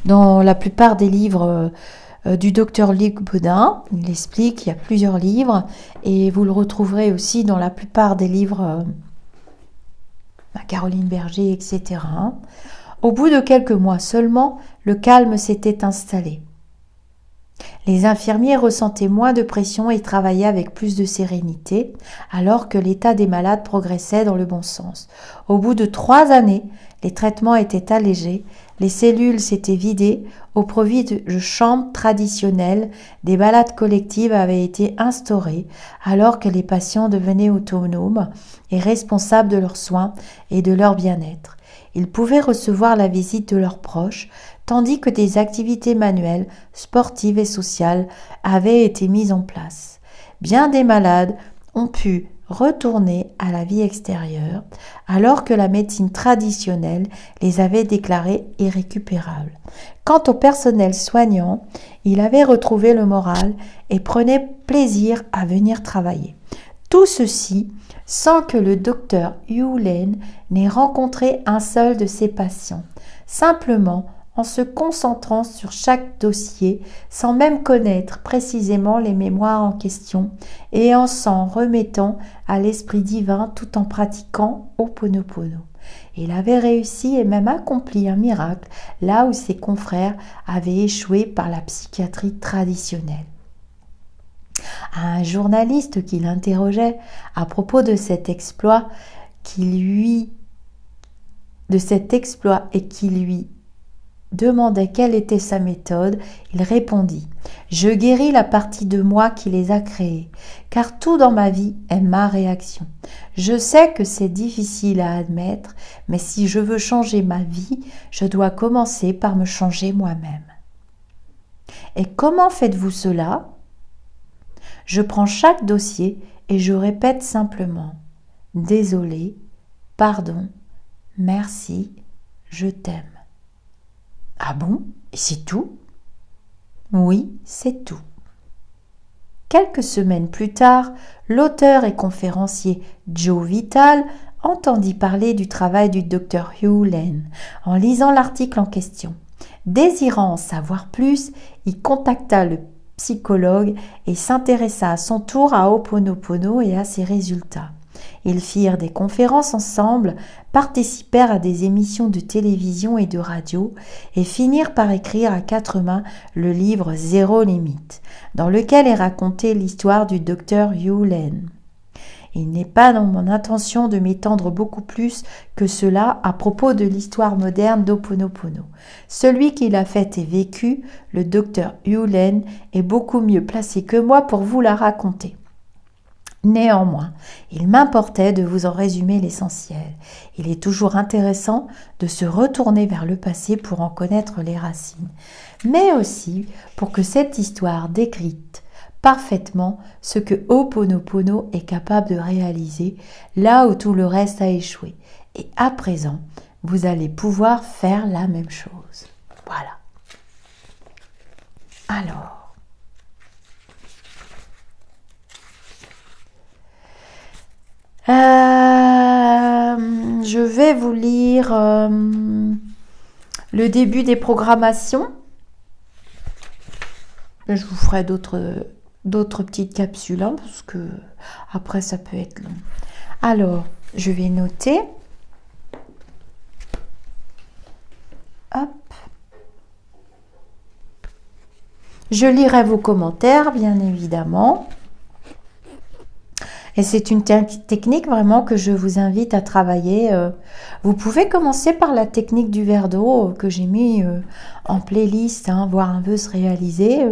dans la plupart des livres du docteur Luc Bodin. Il explique, il y a plusieurs livres et vous le retrouverez aussi dans la plupart des livres Caroline Berger, etc. Au bout de quelques mois seulement, le calme s'était installé. Les infirmiers ressentaient moins de pression et travaillaient avec plus de sérénité, alors que l'état des malades progressait dans le bon sens. Au bout de 3 années, les traitements étaient allégés, les cellules s'étaient vidées, au profit de chambres traditionnelles, des balades collectives avaient été instaurées, alors que les patients devenaient autonomes et responsables de leurs soins et de leur bien-être. Ils pouvaient recevoir la visite de leurs proches, tandis que des activités manuelles, sportives et sociales avaient été mises en place. Bien des malades ont pu retourner à la vie extérieure, alors que la médecine traditionnelle les avait déclarés irrécupérables. Quant au personnel soignant, il avait retrouvé le moral et prenait plaisir à venir travailler. Tout ceci sans que le docteur Hugh n'ait rencontré un seul de ses patients, simplement en se concentrant sur chaque dossier, sans même connaître précisément les mémoires en question, et en s'en remettant à l'esprit divin tout en pratiquant Ho'oponopono. Il avait réussi et même accompli un miracle là où ses confrères avaient échoué par la psychiatrie traditionnelle. À un journaliste qui l'interrogeait à propos de cet exploit et qui lui demandait quelle était sa méthode, il répondit « Je guéris la partie de moi qui les a créés, car tout dans ma vie est ma réaction. Je sais que c'est difficile à admettre, mais si je veux changer ma vie, je dois commencer par me changer moi-même. » Et comment faites-vous cela ? Je prends chaque dossier et je répète simplement « Désolé, pardon, merci, je t'aime. » Ah bon? Et c'est tout? Oui, c'est tout. Quelques semaines plus tard, l'auteur et conférencier Joe Vitale entendit parler du travail du docteur Hugh en lisant l'article en question. Désirant en savoir plus, il contacta le psychologue et s'intéressa à son tour à Ho'oponopono et à ses résultats. Ils firent des conférences ensemble, participèrent à des émissions de télévision et de radio et finirent par écrire à 4 mains le livre Zéro limite, dans lequel est racontée l'histoire du docteur Hugh. Il n'est pas dans mon intention de m'étendre beaucoup plus que cela à propos de l'histoire moderne d'Ho'oponopono. Celui qui l'a fait et vécu, le docteur Hugh, est beaucoup mieux placé que moi pour vous la raconter. Néanmoins, il m'importait de vous en résumer l'essentiel. Il est toujours intéressant de se retourner vers le passé pour en connaître les racines, mais aussi pour que cette histoire décrite parfaitement ce que Ho'oponopono est capable de réaliser là où tout le reste a échoué. Et à présent, vous allez pouvoir faire la même chose. Voilà. Alors, je vais vous lire le début des programmations. Je vous ferai d'autres petites capsules, hein, parce que après ça peut être long. Alors, je vais noter. Hop. Je lirai vos commentaires, bien évidemment. Et c'est une technique vraiment que je vous invite à travailler. Vous pouvez commencer par la technique du verre d'eau que j'ai mis en playlist, voir un vœu se réaliser.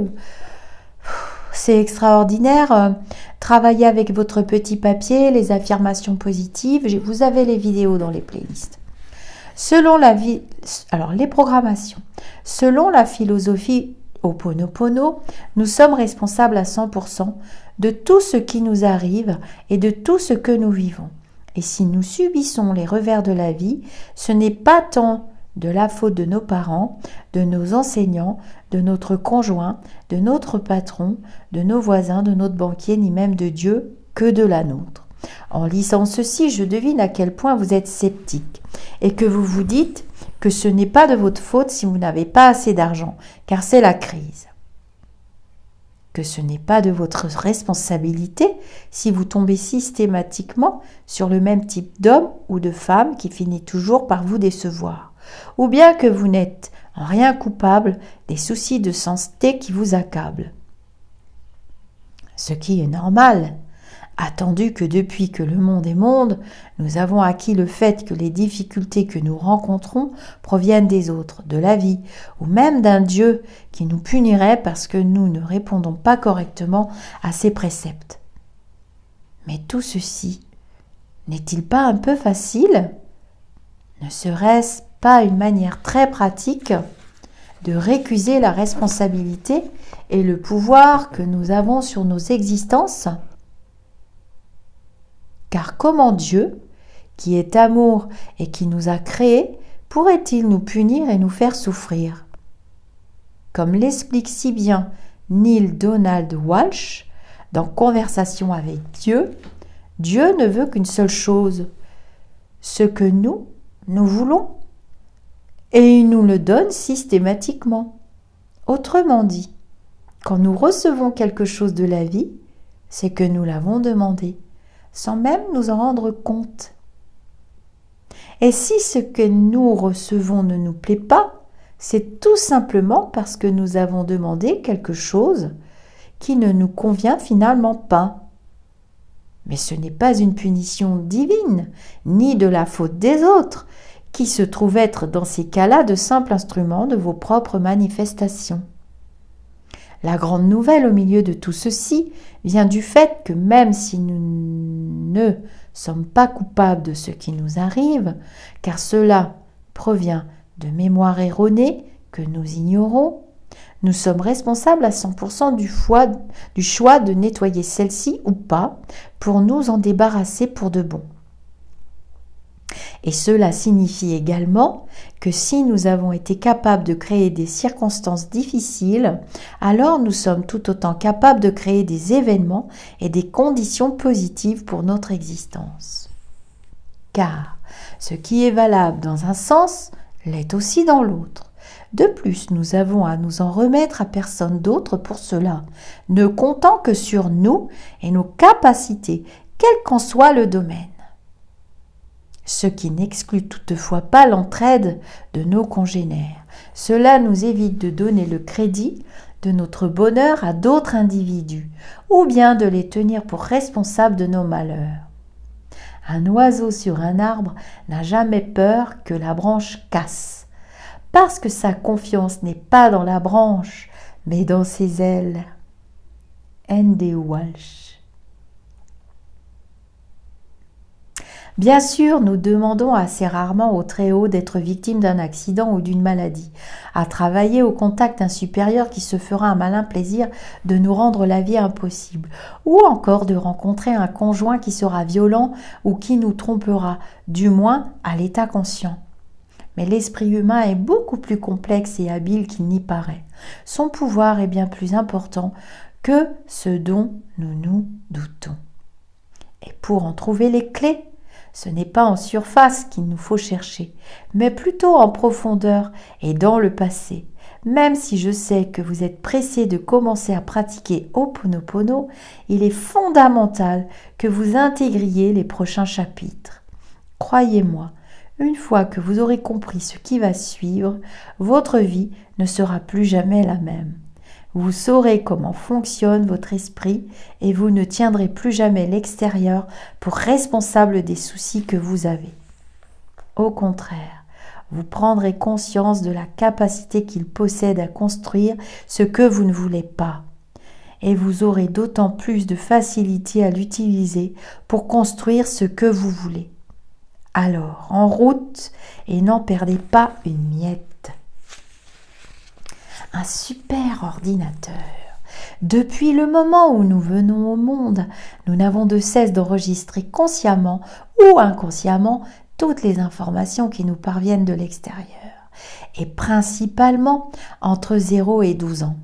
C'est extraordinaire. Travaillez avec votre petit papier, les affirmations positives. Vous avez les vidéos dans les playlists. Alors les programmations. Selon la philosophie Ho'oponopono, nous sommes responsables à 100% de tout ce qui nous arrive et de tout ce que nous vivons. Et si nous subissons les revers de la vie, ce n'est pas tant de la faute de nos parents, de nos enseignants, de notre conjoint, de notre patron, de nos voisins, de notre banquier, ni même de Dieu, que de la nôtre. En lisant ceci, je devine à quel point vous êtes sceptique et que vous vous dites que ce n'est pas de votre faute si vous n'avez pas assez d'argent, car c'est la crise. Que ce n'est pas de votre responsabilité si vous tombez systématiquement sur le même type d'homme ou de femme qui finit toujours par vous décevoir, ou bien que vous n'êtes en rien coupable des soucis de santé qui vous accablent. Ce qui est normal, attendu que depuis que le monde est monde, nous avons acquis le fait que les difficultés que nous rencontrons proviennent des autres, de la vie, ou même d'un Dieu qui nous punirait parce que nous ne répondons pas correctement à ses préceptes. Mais tout ceci, n'est-il pas un peu facile ? Ne serait-ce pas une manière très pratique de récuser la responsabilité et le pouvoir que nous avons sur nos existences ? Car comment Dieu, qui est amour et qui nous a créés, pourrait-il nous punir et nous faire souffrir ? Comme l'explique si bien Neale Donald Walsch dans Conversation avec Dieu, Dieu ne veut qu'une seule chose, ce que nous voulons, et il nous le donne systématiquement. Autrement dit, quand nous recevons quelque chose de la vie, c'est que nous l'avons demandé, sans même nous en rendre compte. Et si ce que nous recevons ne nous plaît pas, c'est tout simplement parce que nous avons demandé quelque chose qui ne nous convient finalement pas. Mais ce n'est pas une punition divine, ni de la faute des autres, qui se trouvent être dans ces cas-là de simples instruments de vos propres manifestations. La grande nouvelle au milieu de tout ceci vient du fait que même si nous ne sommes pas coupables de ce qui nous arrive, car cela provient de mémoires erronées que nous ignorons, nous sommes responsables à 100% du choix de nettoyer celle-ci ou pas pour nous en débarrasser pour de bon. Et cela signifie également que si nous avons été capables de créer des circonstances difficiles, alors nous sommes tout autant capables de créer des événements et des conditions positives pour notre existence. Car ce qui est valable dans un sens l'est aussi dans l'autre. De plus, nous avons à nous en remettre à personne d'autre pour cela, ne comptant que sur nous et nos capacités, quel qu'en soit le domaine. Ce qui n'exclut toutefois pas l'entraide de nos congénères. Cela nous évite de donner le crédit de notre bonheur à d'autres individus, ou bien de les tenir pour responsables de nos malheurs. Un oiseau sur un arbre n'a jamais peur que la branche casse, parce que sa confiance n'est pas dans la branche, mais dans ses ailes. N.D. Walsh. Bien sûr, nous demandons assez rarement au Très-Haut d'être victime d'un accident ou d'une maladie, à travailler au contact d'un supérieur qui se fera un malin plaisir de nous rendre la vie impossible, ou encore de rencontrer un conjoint qui sera violent ou qui nous trompera, du moins à l'état conscient. Mais l'esprit humain est beaucoup plus complexe et habile qu'il n'y paraît. Son pouvoir est bien plus important que ce dont nous nous doutons. Et pour en trouver les clés, ce n'est pas en surface qu'il nous faut chercher, mais plutôt en profondeur et dans le passé. Même si je sais que vous êtes pressé de commencer à pratiquer Ho'oponopono, il est fondamental que vous intégriez les prochains chapitres. Croyez-moi, une fois que vous aurez compris ce qui va suivre, votre vie ne sera plus jamais la même. Vous saurez comment fonctionne votre esprit et vous ne tiendrez plus jamais l'extérieur pour responsable des soucis que vous avez. Au contraire, vous prendrez conscience de la capacité qu'il possède à construire ce que vous ne voulez pas. Et vous aurez d'autant plus de facilité à l'utiliser pour construire ce que vous voulez. Alors, en route et n'en perdez pas une miette. Un super ordinateur. Depuis le moment où nous venons au monde, nous n'avons de cesse d'enregistrer consciemment ou inconsciemment toutes les informations qui nous parviennent de l'extérieur, et principalement entre 0 et 12 ans.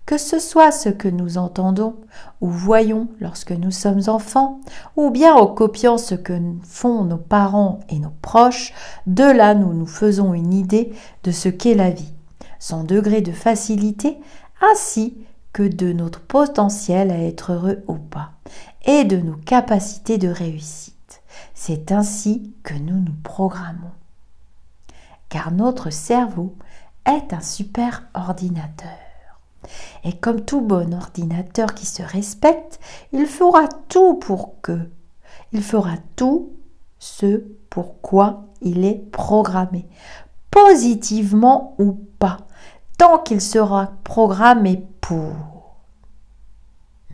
Que ce soit ce que nous entendons ou voyons lorsque nous sommes enfants, ou bien en copiant ce que font nos parents et nos proches, de là nous nous faisons une idée de ce qu'est la vie, son degré de facilité, ainsi que de notre potentiel à être heureux ou pas, et de nos capacités de réussite. C'est ainsi que nous nous programmons. Car notre cerveau est un super ordinateur. Et comme tout bon ordinateur qui se respecte, il fera tout ce pourquoi il est programmé, positivement ou pas, tant qu'il sera programmé pour.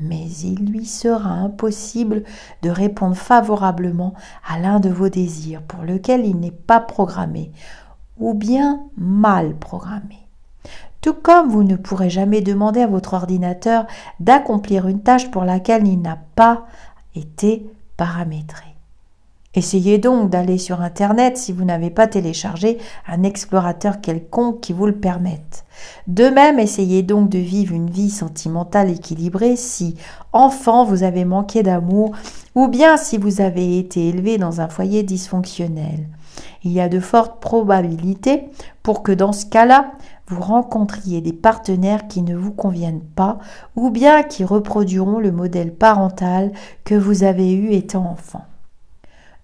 Mais il lui sera impossible de répondre favorablement à l'un de vos désirs pour lequel il n'est pas programmé, ou bien mal programmé. Tout comme vous ne pourrez jamais demander à votre ordinateur d'accomplir une tâche pour laquelle il n'a pas été paramétré. Essayez donc d'aller sur Internet si vous n'avez pas téléchargé un explorateur quelconque qui vous le permette. De même, essayez donc de vivre une vie sentimentale équilibrée si, enfant, vous avez manqué d'amour ou bien si vous avez été élevé dans un foyer dysfonctionnel. Il y a de fortes probabilités pour que dans ce cas-là, vous rencontriez des partenaires qui ne vous conviennent pas ou bien qui reproduiront le modèle parental que vous avez eu étant enfant.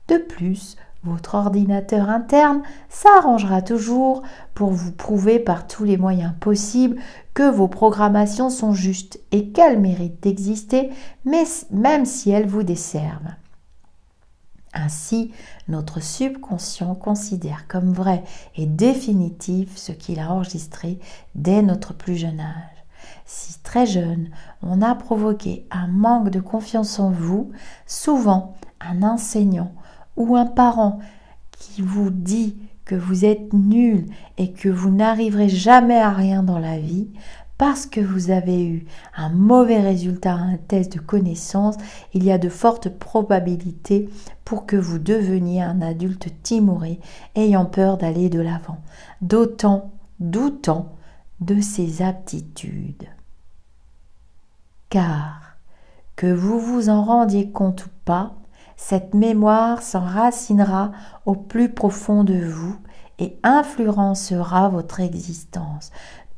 De plus, votre ordinateur interne s'arrangera toujours pour vous prouver par tous les moyens possibles que vos programmations sont justes et qu'elles méritent d'exister, même si elles vous desservent. Ainsi, notre subconscient considère comme vrai et définitif ce qu'il a enregistré dès notre plus jeune âge. Si très jeune, on a provoqué un manque de confiance en vous, souvent un enseignant ou un parent qui vous dit que vous êtes nul et que vous n'arriverez jamais à rien dans la vie, parce que vous avez eu un mauvais résultat à un test de connaissance, il y a de fortes probabilités pour que vous deveniez un adulte timoré, ayant peur d'aller de l'avant, doutant de ses aptitudes. Car, que vous vous en rendiez compte ou pas, cette mémoire s'enracinera au plus profond de vous et influencera votre existence,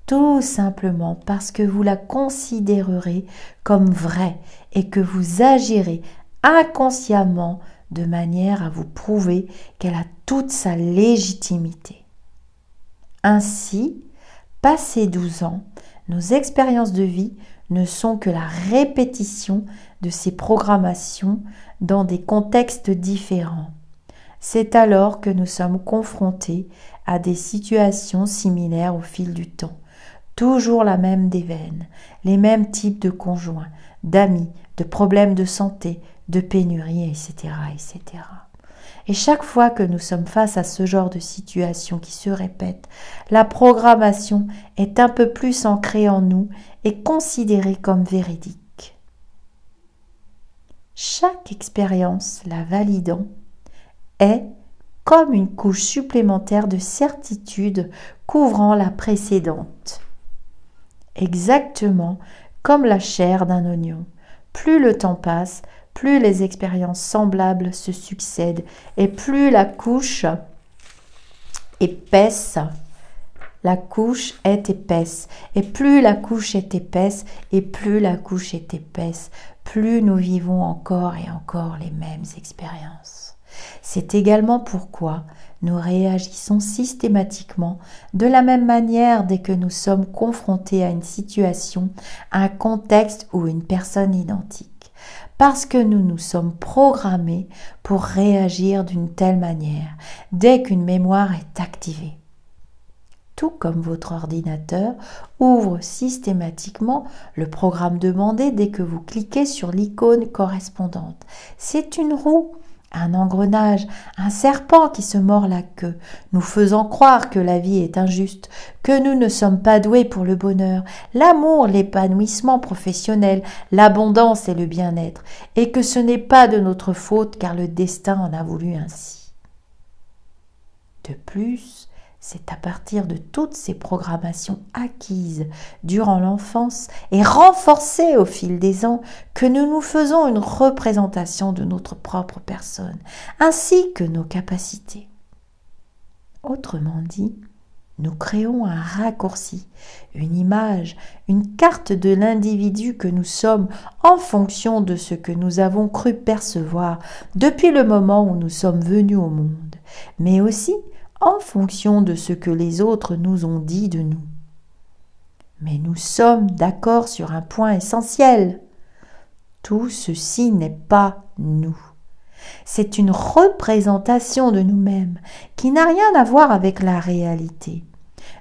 tout simplement parce que vous la considérerez comme vraie et que vous agirez inconsciemment de manière à vous prouver qu'elle a toute sa légitimité. Ainsi, passé 12 ans, nos expériences de vie ne sont que la répétition de ces programmations dans des contextes différents. C'est alors que nous sommes confrontés à des situations similaires au fil du temps. Toujours la même déveine, les mêmes types de conjoints, d'amis, de problèmes de santé, de pénurie, etc., etc. Et chaque fois que nous sommes face à ce genre de situation qui se répète, la programmation est un peu plus ancrée en nous et considérée comme véridique. Chaque expérience la validant est comme une couche supplémentaire de certitude couvrant la précédente. Exactement comme la chair d'un oignon. Plus le temps passe, plus les expériences semblables se succèdent et plus la couche est épaisse. Et plus la couche est épaisse et plus la couche est épaisse, plus nous vivons encore et encore les mêmes expériences. C'est également pourquoi nous réagissons systématiquement de la même manière dès que nous sommes confrontés à une situation, un contexte ou une personne identique, parce que nous nous sommes programmés pour réagir d'une telle manière dès qu'une mémoire est activée. Tout comme votre ordinateur ouvre systématiquement le programme demandé dès que vous cliquez sur l'icône correspondante. C'est une roue, un engrenage, un serpent qui se mord la queue, nous faisant croire que la vie est injuste, que nous ne sommes pas doués pour le bonheur, l'amour, l'épanouissement professionnel, l'abondance et le bien-être, et que ce n'est pas de notre faute car le destin en a voulu ainsi. De plus, c'est à partir de toutes ces programmations acquises durant l'enfance et renforcées au fil des ans que nous nous faisons une représentation de notre propre personne, ainsi que nos capacités. Autrement dit, nous créons un raccourci, une image, une carte de l'individu que nous sommes en fonction de ce que nous avons cru percevoir depuis le moment où nous sommes venus au monde, mais aussi en fonction de ce que les autres nous ont dit de nous. Mais nous sommes d'accord sur un point essentiel. Tout ceci n'est pas nous. C'est une représentation de nous-mêmes qui n'a rien à voir avec la réalité.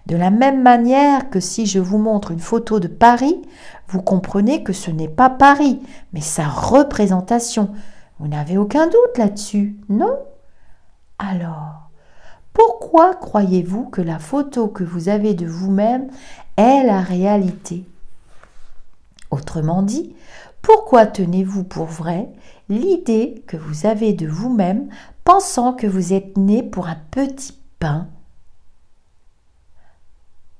De la même manière que si je vous montre une photo de Paris, vous comprenez que ce n'est pas Paris, mais sa représentation. Vous n'avez aucun doute là-dessus, non? Alors, pourquoi croyez-vous que la photo que vous avez de vous-même est la réalité? Autrement dit, pourquoi tenez-vous pour vrai l'idée que vous avez de vous-même pensant que vous êtes né pour un petit pain?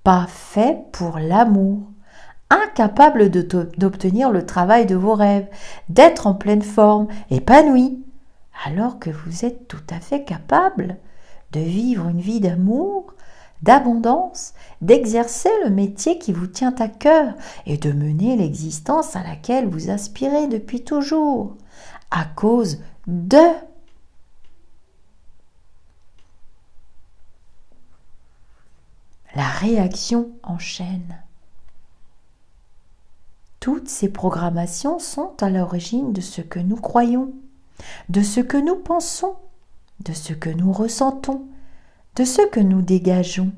Pas fait pour l'amour, incapable d'obtenir le travail de vos rêves, d'être en pleine forme, épanoui, alors que vous êtes tout à fait capable de vivre une vie d'amour, d'abondance, d'exercer le métier qui vous tient à cœur et de mener l'existence à laquelle vous aspirez depuis toujours, à cause de... La réaction en chaîne. Toutes ces programmations sont à l'origine de ce que nous croyons, de ce que nous pensons, de ce que nous ressentons, de ce que nous dégageons,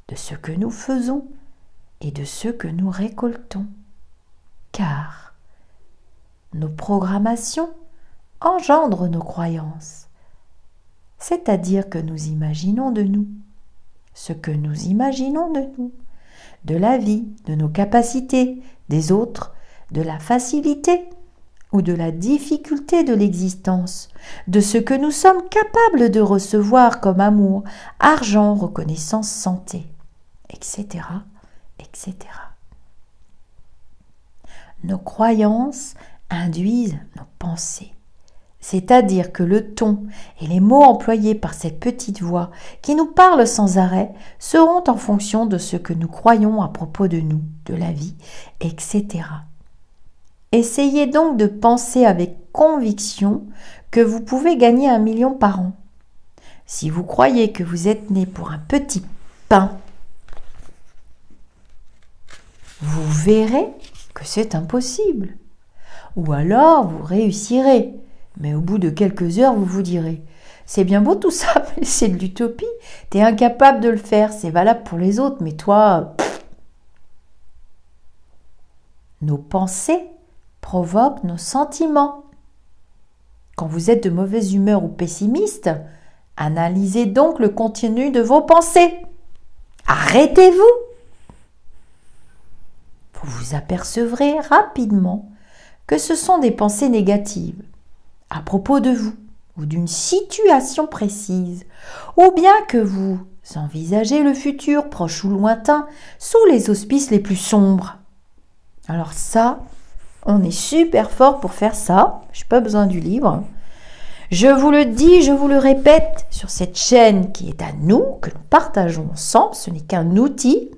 de ce que nous faisons et de ce que nous récoltons. Car nos programmations engendrent nos croyances, c'est-à-dire que nous imaginons de nous ce que nous imaginons de nous, de la vie, de nos capacités, des autres, de la facilité ou de la difficulté de l'existence, de ce que nous sommes capables de recevoir comme amour, argent, reconnaissance, santé, etc., etc. Nos croyances induisent nos pensées, c'est-à-dire que le ton et les mots employés par cette petite voix qui nous parle sans arrêt seront en fonction de ce que nous croyons à propos de nous, de la vie, etc. Essayez donc de penser avec conviction que vous pouvez gagner 1 million par an. Si vous croyez que vous êtes né pour un petit pain, vous verrez que c'est impossible. Ou alors vous réussirez, mais au bout de quelques heures vous vous direz « C'est bien beau tout ça, mais c'est de l'utopie, t'es incapable de le faire, c'est valable pour les autres, mais toi... » Nos pensées provoquent nos sentiments. Quand vous êtes de mauvaise humeur ou pessimiste, analysez donc le contenu de vos pensées. Arrêtez-vous. Vous vous apercevrez rapidement que ce sont des pensées négatives à propos de vous ou d'une situation précise, ou bien que vous envisagez le futur proche ou lointain sous les auspices les plus sombres. Alors ça, on est super fort pour faire ça, je n'ai pas besoin du livre. Je vous le dis, je vous le répète, sur cette chaîne qui est à nous, que nous partageons ensemble, ce n'est qu'un outil.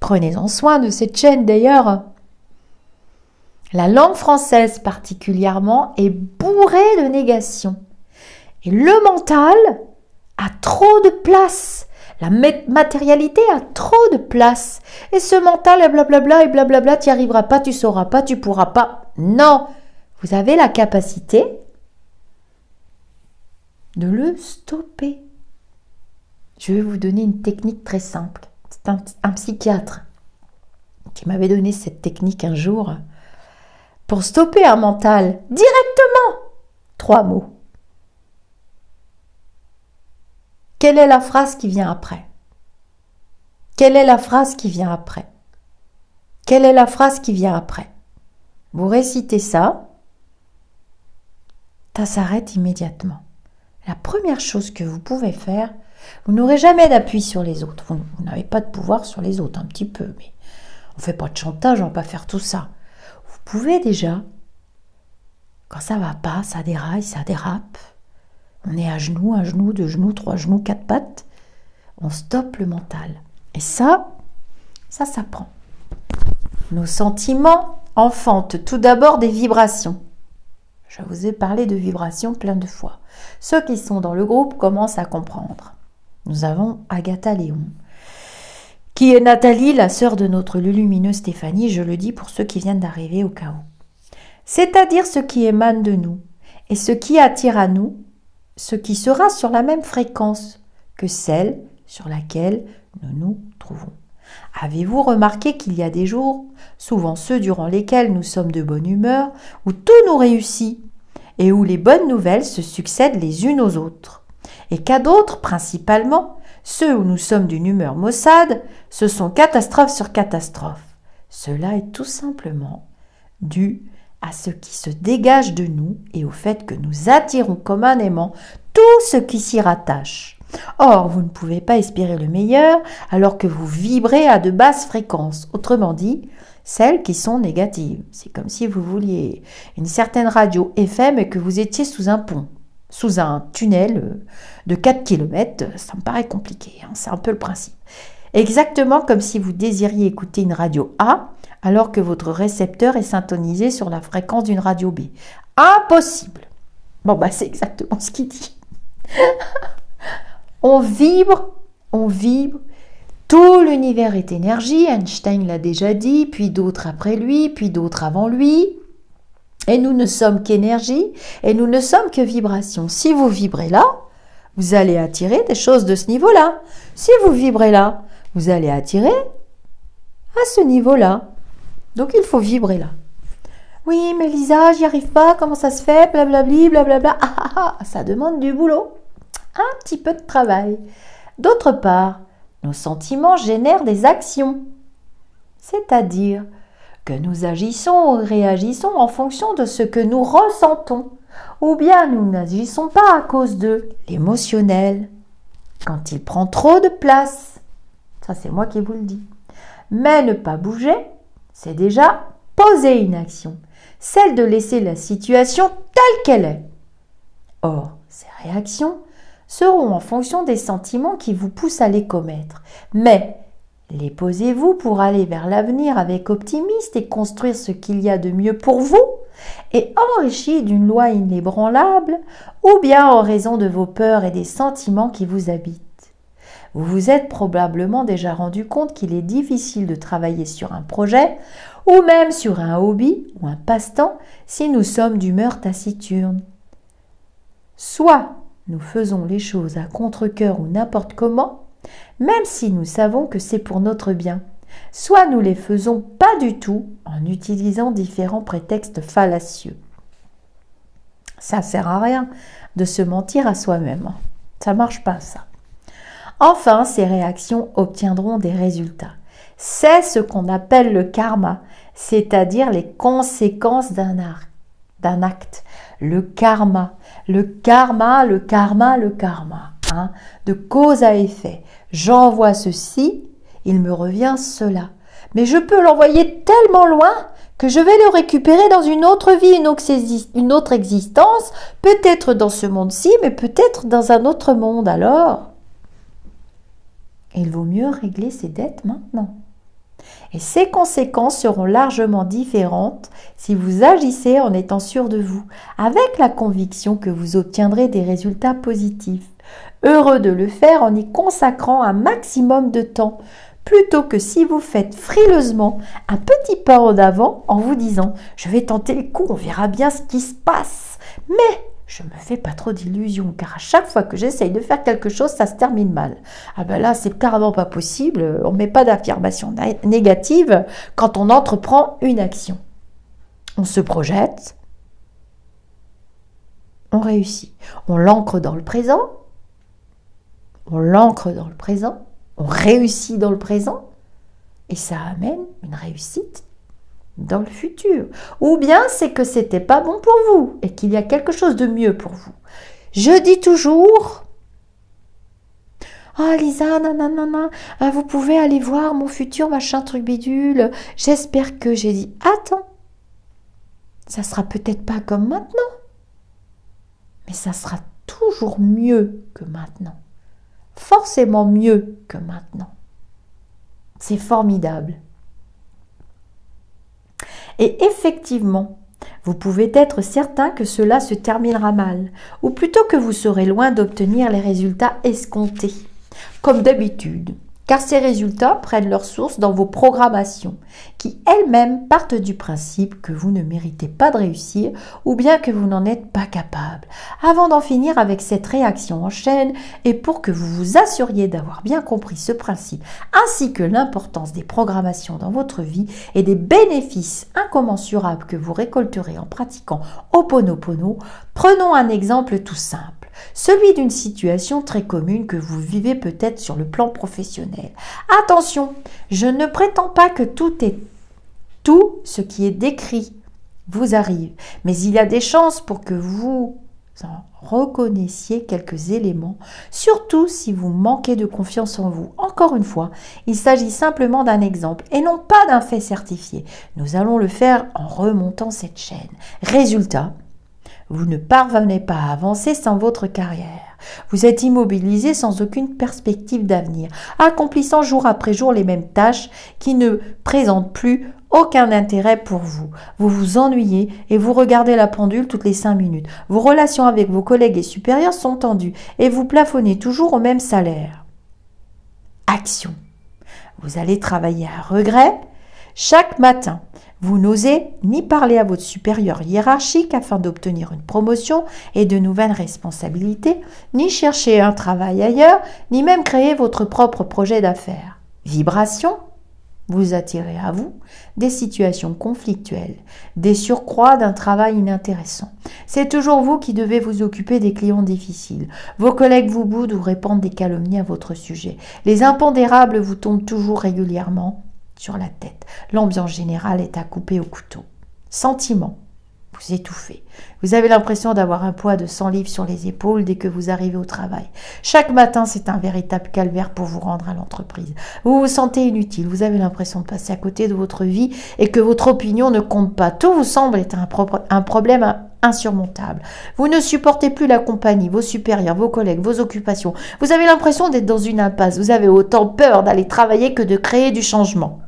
Prenez-en soin de cette chaîne d'ailleurs. La langue française particulièrement est bourrée de négations. Et le mental a trop de place. La matérialité a trop de place. Et ce mental, et blablabla, tu n'y arriveras pas, tu sauras pas, tu pourras pas. Non, vous avez la capacité de le stopper. Je vais vous donner une technique très simple. C'est un psychiatre qui m'avait donné cette technique un jour pour stopper un mental directement. 3 mots. Quelle est la phrase qui vient après? Quelle est la phrase qui vient après? Quelle est la phrase qui vient après? Vous récitez ça, ça s'arrête immédiatement. La première chose que vous pouvez faire, vous n'aurez jamais d'appui sur les autres. Vous n'avez pas de pouvoir sur les autres, un petit peu, mais on ne fait pas de chantage, on ne va pas faire tout ça. Vous pouvez déjà, quand ça ne va pas, ça déraille, ça dérape, on est à genoux, 2 genoux, 3 genoux, 4 pattes, on stoppe le mental. Et ça s'apprend. Nos sentiments enfantent tout d'abord des vibrations. Je vous ai parlé de vibrations plein de fois. Ceux qui sont dans le groupe commencent à comprendre. Nous avons Agatha Léon, qui est Nathalie, la sœur de notre lumineuse Stéphanie, je le dis pour ceux qui viennent d'arriver au cas où. C'est-à-dire ce qui émane de nous et ce qui attire à nous, ce qui sera sur la même fréquence que celle sur laquelle nous nous trouvons. Avez-vous remarqué qu'il y a des jours, souvent ceux durant lesquels nous sommes de bonne humeur, où tout nous réussit et où les bonnes nouvelles se succèdent les unes aux autres, et qu'à d'autres, principalement, ceux où nous sommes d'une humeur maussade, ce sont catastrophe sur catastrophe. Cela est tout simplement dû à ce qui se dégage de nous et au fait que nous attirons comme un aimant tout ce qui s'y rattache. Or, vous ne pouvez pas espérer le meilleur alors que vous vibrez à de basses fréquences, autrement dit, celles qui sont négatives. C'est comme si vous vouliez une certaine radio FM et que vous étiez sous un pont, sous un tunnel de 4 km, ça me paraît compliqué, hein, c'est un peu le principe. Exactement comme si vous désiriez écouter une radio A alors que votre récepteur est syntonisé sur la fréquence d'une radio B. Impossible. Bon, c'est exactement ce qu'il dit. On vibre, tout l'univers est énergie, Einstein l'a déjà dit, puis d'autres après lui, puis d'autres avant lui, et nous ne sommes qu'énergie, et nous ne sommes que vibration. Si vous vibrez là, vous allez attirer des choses de ce niveau-là. Si vous vibrez là, vous allez attirer à ce niveau-là. Donc il faut vibrer là. Oui, mais Lisa, j'y arrive pas, comment ça se fait, blablabli, blablabla. Ça demande du boulot. Un petit peu de travail. D'autre part, nos sentiments génèrent des actions. C'est-à-dire que nous agissons ou réagissons en fonction de ce que nous ressentons. Ou bien nous n'agissons pas à cause de l'émotionnel. Quand il prend trop de place. Ça, c'est moi qui vous le dis. Mais ne pas bouger, c'est déjà poser une action. Celle de laisser la situation telle qu'elle est. Or, ces réactions seront en fonction des sentiments qui vous poussent à les commettre. Mais les posez-vous pour aller vers l'avenir avec optimisme et construire ce qu'il y a de mieux pour vous et enrichi d'une loi inébranlable ou bien en raison de vos peurs et des sentiments qui vous habitent. Vous vous êtes probablement déjà rendu compte qu'il est difficile de travailler sur un projet ou même sur un hobby ou un passe-temps si nous sommes d'humeur taciturne. Soit nous faisons les choses à contre-cœur ou n'importe comment, même si nous savons que c'est pour notre bien, soit nous les faisons pas du tout en utilisant différents prétextes fallacieux. Ça sert à rien de se mentir à soi-même. Ça marche pas, ça. Enfin, ces réactions obtiendront des résultats. C'est ce qu'on appelle le karma, c'est-à-dire les conséquences d'un acte. Le karma, de cause à effet. J'envoie ceci, il me revient cela. Mais je peux l'envoyer tellement loin que je vais le récupérer dans une autre vie, une autre existence, peut-être dans ce monde-ci, mais peut-être dans un autre monde. Alors, il vaut mieux régler ses dettes maintenant. Et ces conséquences seront largement différentes si vous agissez en étant sûr de vous, avec la conviction que vous obtiendrez des résultats positifs. Heureux de le faire en y consacrant un maximum de temps, plutôt que si vous faites frileusement un petit pas en avant en vous disant « je vais tenter le coup, on verra bien ce qui se passe ». Mais je me fais pas trop d'illusions, car à chaque fois que j'essaye de faire quelque chose, ça se termine mal. Ah ben là, c'est carrément pas possible, on ne met pas d'affirmation négative quand on entreprend une action. On se projette, on réussit. On l'ancre dans le présent, on réussit dans le présent, et ça amène une réussite dans le futur. Ou bien c'est que c'était pas bon pour vous et qu'il y a quelque chose de mieux pour vous. Je dis toujours « Ah Lisa, nanana, vous pouvez aller voir mon futur machin truc bidule. J'espère que j'ai dit « Attends, ça sera peut-être pas comme maintenant, mais ça sera toujours mieux que maintenant. Forcément mieux que maintenant. C'est formidable. » Et effectivement, vous pouvez être certain que cela se terminera mal, ou plutôt que vous serez loin d'obtenir les résultats escomptés, comme d'habitude, car ces résultats prennent leur source dans vos programmations, qui elles-mêmes partent du principe que vous ne méritez pas de réussir, ou bien que vous n'en êtes pas capable. Avant d'en finir avec cette réaction en chaîne, et pour que vous vous assuriez d'avoir bien compris ce principe, ainsi que l'importance des programmations dans votre vie et des bénéfices incommensurables que vous récolterez en pratiquant Ho'oponopono, prenons un exemple tout simple. Celui d'une situation très commune que vous vivez peut-être sur le plan professionnel. Attention, je ne prétends pas que tout ce qui est décrit vous arrive, mais il y a des chances pour que vous en reconnaissiez quelques éléments, surtout si vous manquez de confiance en vous. Encore une fois, il s'agit simplement d'un exemple et non pas d'un fait certifié. Nous allons le faire en remontant cette chaîne. Résultat, vous ne parvenez pas à avancer sans votre carrière. Vous êtes immobilisé sans aucune perspective d'avenir, accomplissant jour après jour les mêmes tâches qui ne présentent plus aucun intérêt pour vous. Vous vous ennuyez et vous regardez la pendule toutes les 5 minutes. Vos relations avec vos collègues et supérieurs sont tendues et vous plafonnez toujours au même salaire. Action. Vous allez travailler à regret. Chaque matin, vous n'osez ni parler à votre supérieur hiérarchique afin d'obtenir une promotion et de nouvelles responsabilités, ni chercher un travail ailleurs, ni même créer votre propre projet d'affaires. Vibration, vous attirez à vous des situations conflictuelles, des surcroîts d'un travail inintéressant. C'est toujours vous qui devez vous occuper des clients difficiles. Vos collègues vous boudent ou répandent des calomnies à votre sujet. Les impondérables vous tombent toujours régulièrement sur la tête. L'ambiance générale est à couper au couteau. Sentiment, vous étouffez. Vous avez l'impression d'avoir un poids de 100 livres sur les épaules dès que vous arrivez au travail. Chaque matin, c'est un véritable calvaire pour vous rendre à l'entreprise. Vous vous sentez inutile, vous avez l'impression de passer à côté de votre vie et que votre opinion ne compte pas. Tout vous semble être un problème insurmontable. Vous ne supportez plus la compagnie, vos supérieurs, vos collègues, vos occupations. Vous avez l'impression d'être dans une impasse. Vous avez autant peur d'aller travailler que de créer du changement.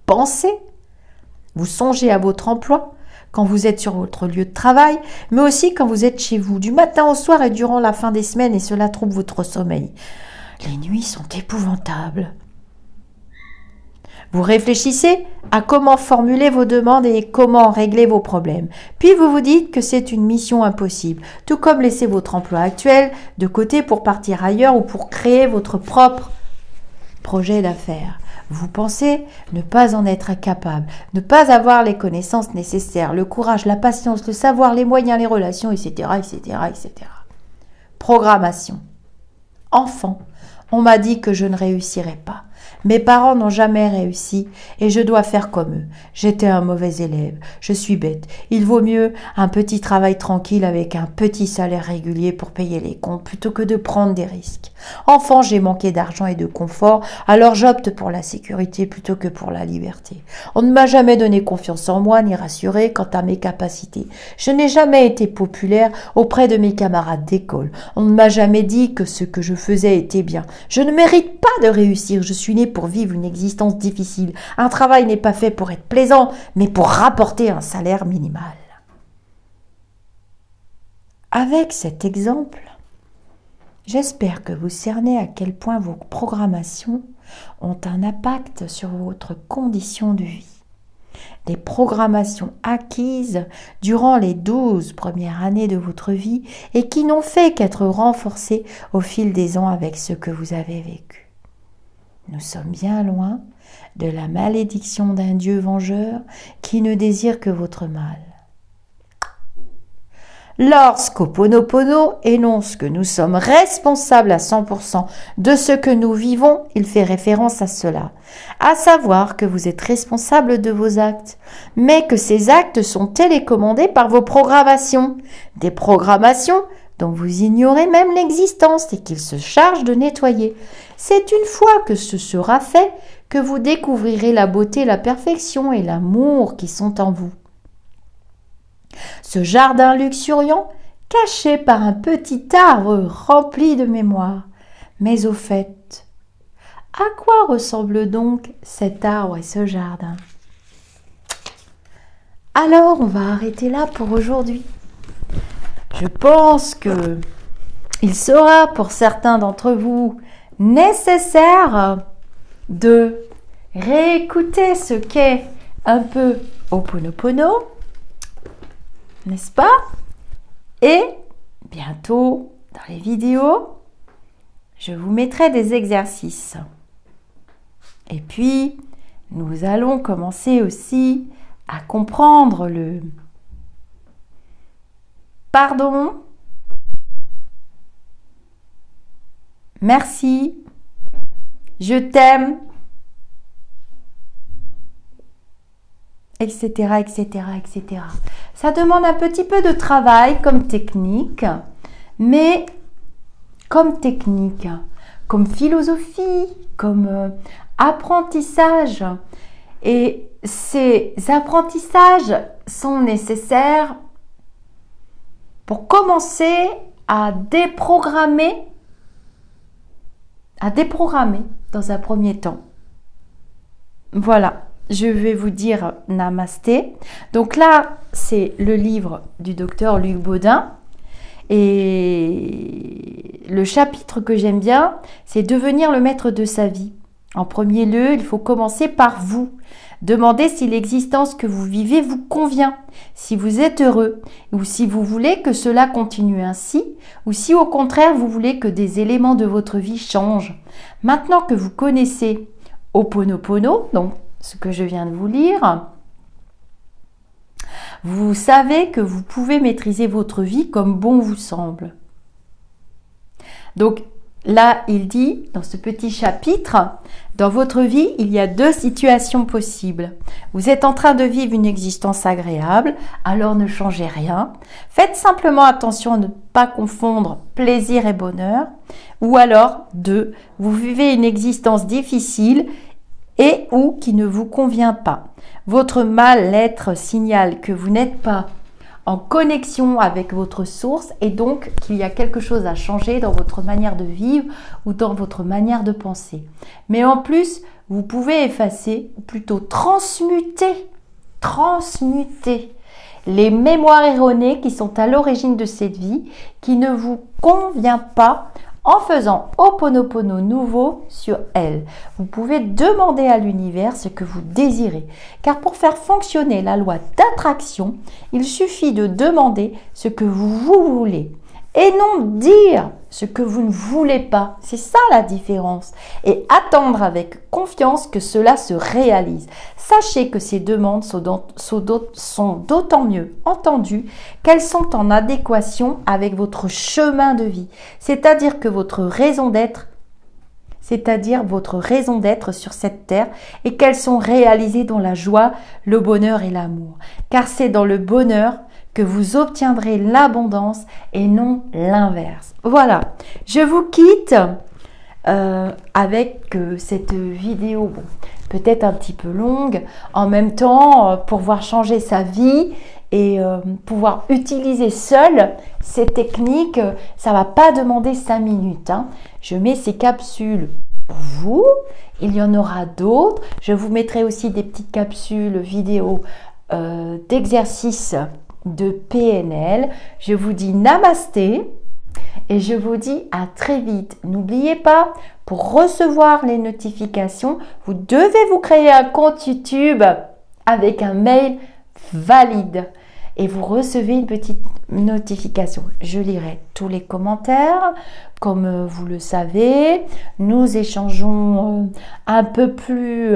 Pensez, vous songez à votre emploi quand vous êtes sur votre lieu de travail, mais aussi quand vous êtes chez vous, du matin au soir et durant la fin des semaines, et cela trouble votre sommeil. Les nuits sont épouvantables. Vous réfléchissez à comment formuler vos demandes et comment régler vos problèmes. Puis vous vous dites que c'est une mission impossible, tout comme laisser votre emploi actuel de côté pour partir ailleurs ou pour créer votre propre projet d'affaires. Vous pensez ne pas en être capable, ne pas avoir les connaissances nécessaires, le courage, la patience, le savoir, les moyens, les relations, etc., etc., etc. Programmation. Enfant, on m'a dit que je ne réussirais pas. Mes parents n'ont jamais réussi et je dois faire comme eux. J'étais un mauvais élève. Je suis bête. Il vaut mieux un petit travail tranquille avec un petit salaire régulier pour payer les comptes plutôt que de prendre des risques. Enfant, j'ai manqué d'argent et de confort, alors j'opte pour la sécurité plutôt que pour la liberté. On ne m'a jamais donné confiance en moi ni rassuré quant à mes capacités. Je n'ai jamais été populaire auprès de mes camarades d'école. On ne m'a jamais dit que ce que je faisais était bien. Je ne mérite pas de réussir. Je suis né pour vivre une existence difficile. Un travail n'est pas fait pour être plaisant, mais pour rapporter un salaire minimal. avec cet exemple, j'espère que vous cernez à quel point vos programmations ont un impact sur votre condition de vie. Des programmations acquises durant les 12 premières années de votre vie et qui n'ont fait qu'être renforcées au fil des ans avec ce que vous avez vécu. Nous sommes bien loin de la malédiction d'un Dieu vengeur qui ne désire que votre mal. Lorsqu'Ho'oponopono énonce que nous sommes responsables à 100% de ce que nous vivons, il fait référence à cela, à savoir que vous êtes responsable de vos actes, mais que ces actes sont télécommandés par vos programmations, des programmations dont vous ignorez même l'existence et qu'il se charge de nettoyer. C'est une fois que ce sera fait que vous découvrirez la beauté, la perfection et l'amour qui sont en vous. Ce jardin luxuriant, caché par un petit arbre rempli de mémoire. Mais au fait, à quoi ressemble donc cet arbre et ce jardin? Alors, on va arrêter là pour aujourd'hui. Je pense que il sera pour certains d'entre vous nécessaire de réécouter ce qu'est un peu Ho'oponopono, n'est-ce pas? Et bientôt, dans les vidéos, je vous mettrai des exercices. Et puis, nous allons commencer aussi à comprendre le pardon, merci, je t'aime, etc., etc., etc. Ça demande un petit peu de travail comme technique, mais comme technique, comme philosophie, comme apprentissage. Et ces apprentissages sont nécessaires pour commencer à déprogrammer dans un premier temps. Voilà. Je vais vous dire namasté. Donc là, c'est le livre du docteur Luc Baudin. Et le chapitre que j'aime bien, c'est devenir le maître de sa vie. En premier lieu, il faut commencer par vous. Demandez si l'existence que vous vivez vous convient, si vous êtes heureux, ou si vous voulez que cela continue ainsi, ou si au contraire vous voulez que des éléments de votre vie changent. Maintenant que vous connaissez Ho'oponopono, donc ce que je viens de vous lire, vous savez que vous pouvez maîtriser votre vie comme bon vous semble. Donc là, il dit, dans ce petit chapitre, dans votre vie, il y a 2 situations possibles. Vous êtes en train de vivre une existence agréable, alors ne changez rien. Faites simplement attention à ne pas confondre plaisir et bonheur. Ou alors, 2, vous vivez une existence difficile et ou qui ne vous convient pas. Votre mal-être signale que vous n'êtes pas en connexion avec votre source et donc qu'il y a quelque chose à changer dans votre manière de vivre ou dans votre manière de penser. Mais en plus, vous pouvez effacer, ou plutôt transmuter les mémoires erronées qui sont à l'origine de cette vie, qui ne vous convient pas, en faisant Ho'oponopono nouveau sur elle. Vous pouvez demander à l'univers ce que vous désirez. Car pour faire fonctionner la loi d'attraction, il suffit de demander ce que vous voulez. Et non dire ce que vous ne voulez pas. C'est ça la différence. Et attendre avec confiance que cela se réalise. Sachez que ces demandes sont d'autant mieux entendues qu'elles sont en adéquation avec votre chemin de vie. C'est-à-dire que votre raison d'être sur cette terre et qu'elles sont réalisées dans la joie, le bonheur et l'amour. Car c'est dans le bonheur que vous obtiendrez l'abondance et non l'inverse. Voilà, je vous quitte avec cette vidéo, bon, peut-être un petit peu longue, en même temps pour pouvoir changer sa vie et pouvoir utiliser seul ces techniques. Ça va pas demander 5 minutes. Je mets ces capsules pour vous, il y en aura d'autres. Je vous mettrai aussi des petites capsules vidéo d'exercices de PNL. Je vous dis namasté et je vous dis à très vite. N'oubliez pas, pour recevoir les notifications, vous devez vous créer un compte YouTube avec un mail valide et vous recevez une petite notification. Je lirai tous les commentaires. Comme vous le savez, nous échangeons un peu plus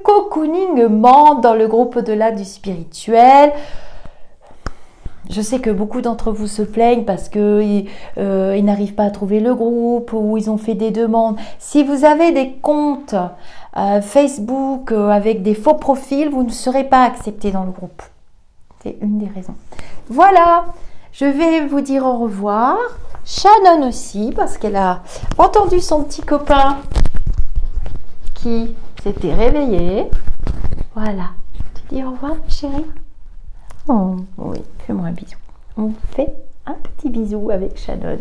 cocooning dans le groupe au-delà du spirituel. Je sais que beaucoup d'entre vous se plaignent parce qu'ils n'arrivent pas à trouver le groupe ou ils ont fait des demandes. Si vous avez des comptes Facebook avec des faux profils, vous ne serez pas accepté dans le groupe. C'est une des raisons. Voilà, je vais vous dire au revoir. Shannon aussi, parce qu'elle a entendu son petit copain qui s'était réveillé. Voilà. Tu dis au revoir, ma chérie? Oh, oui, fais-moi un bisou. On fait un petit bisou avec Shannon.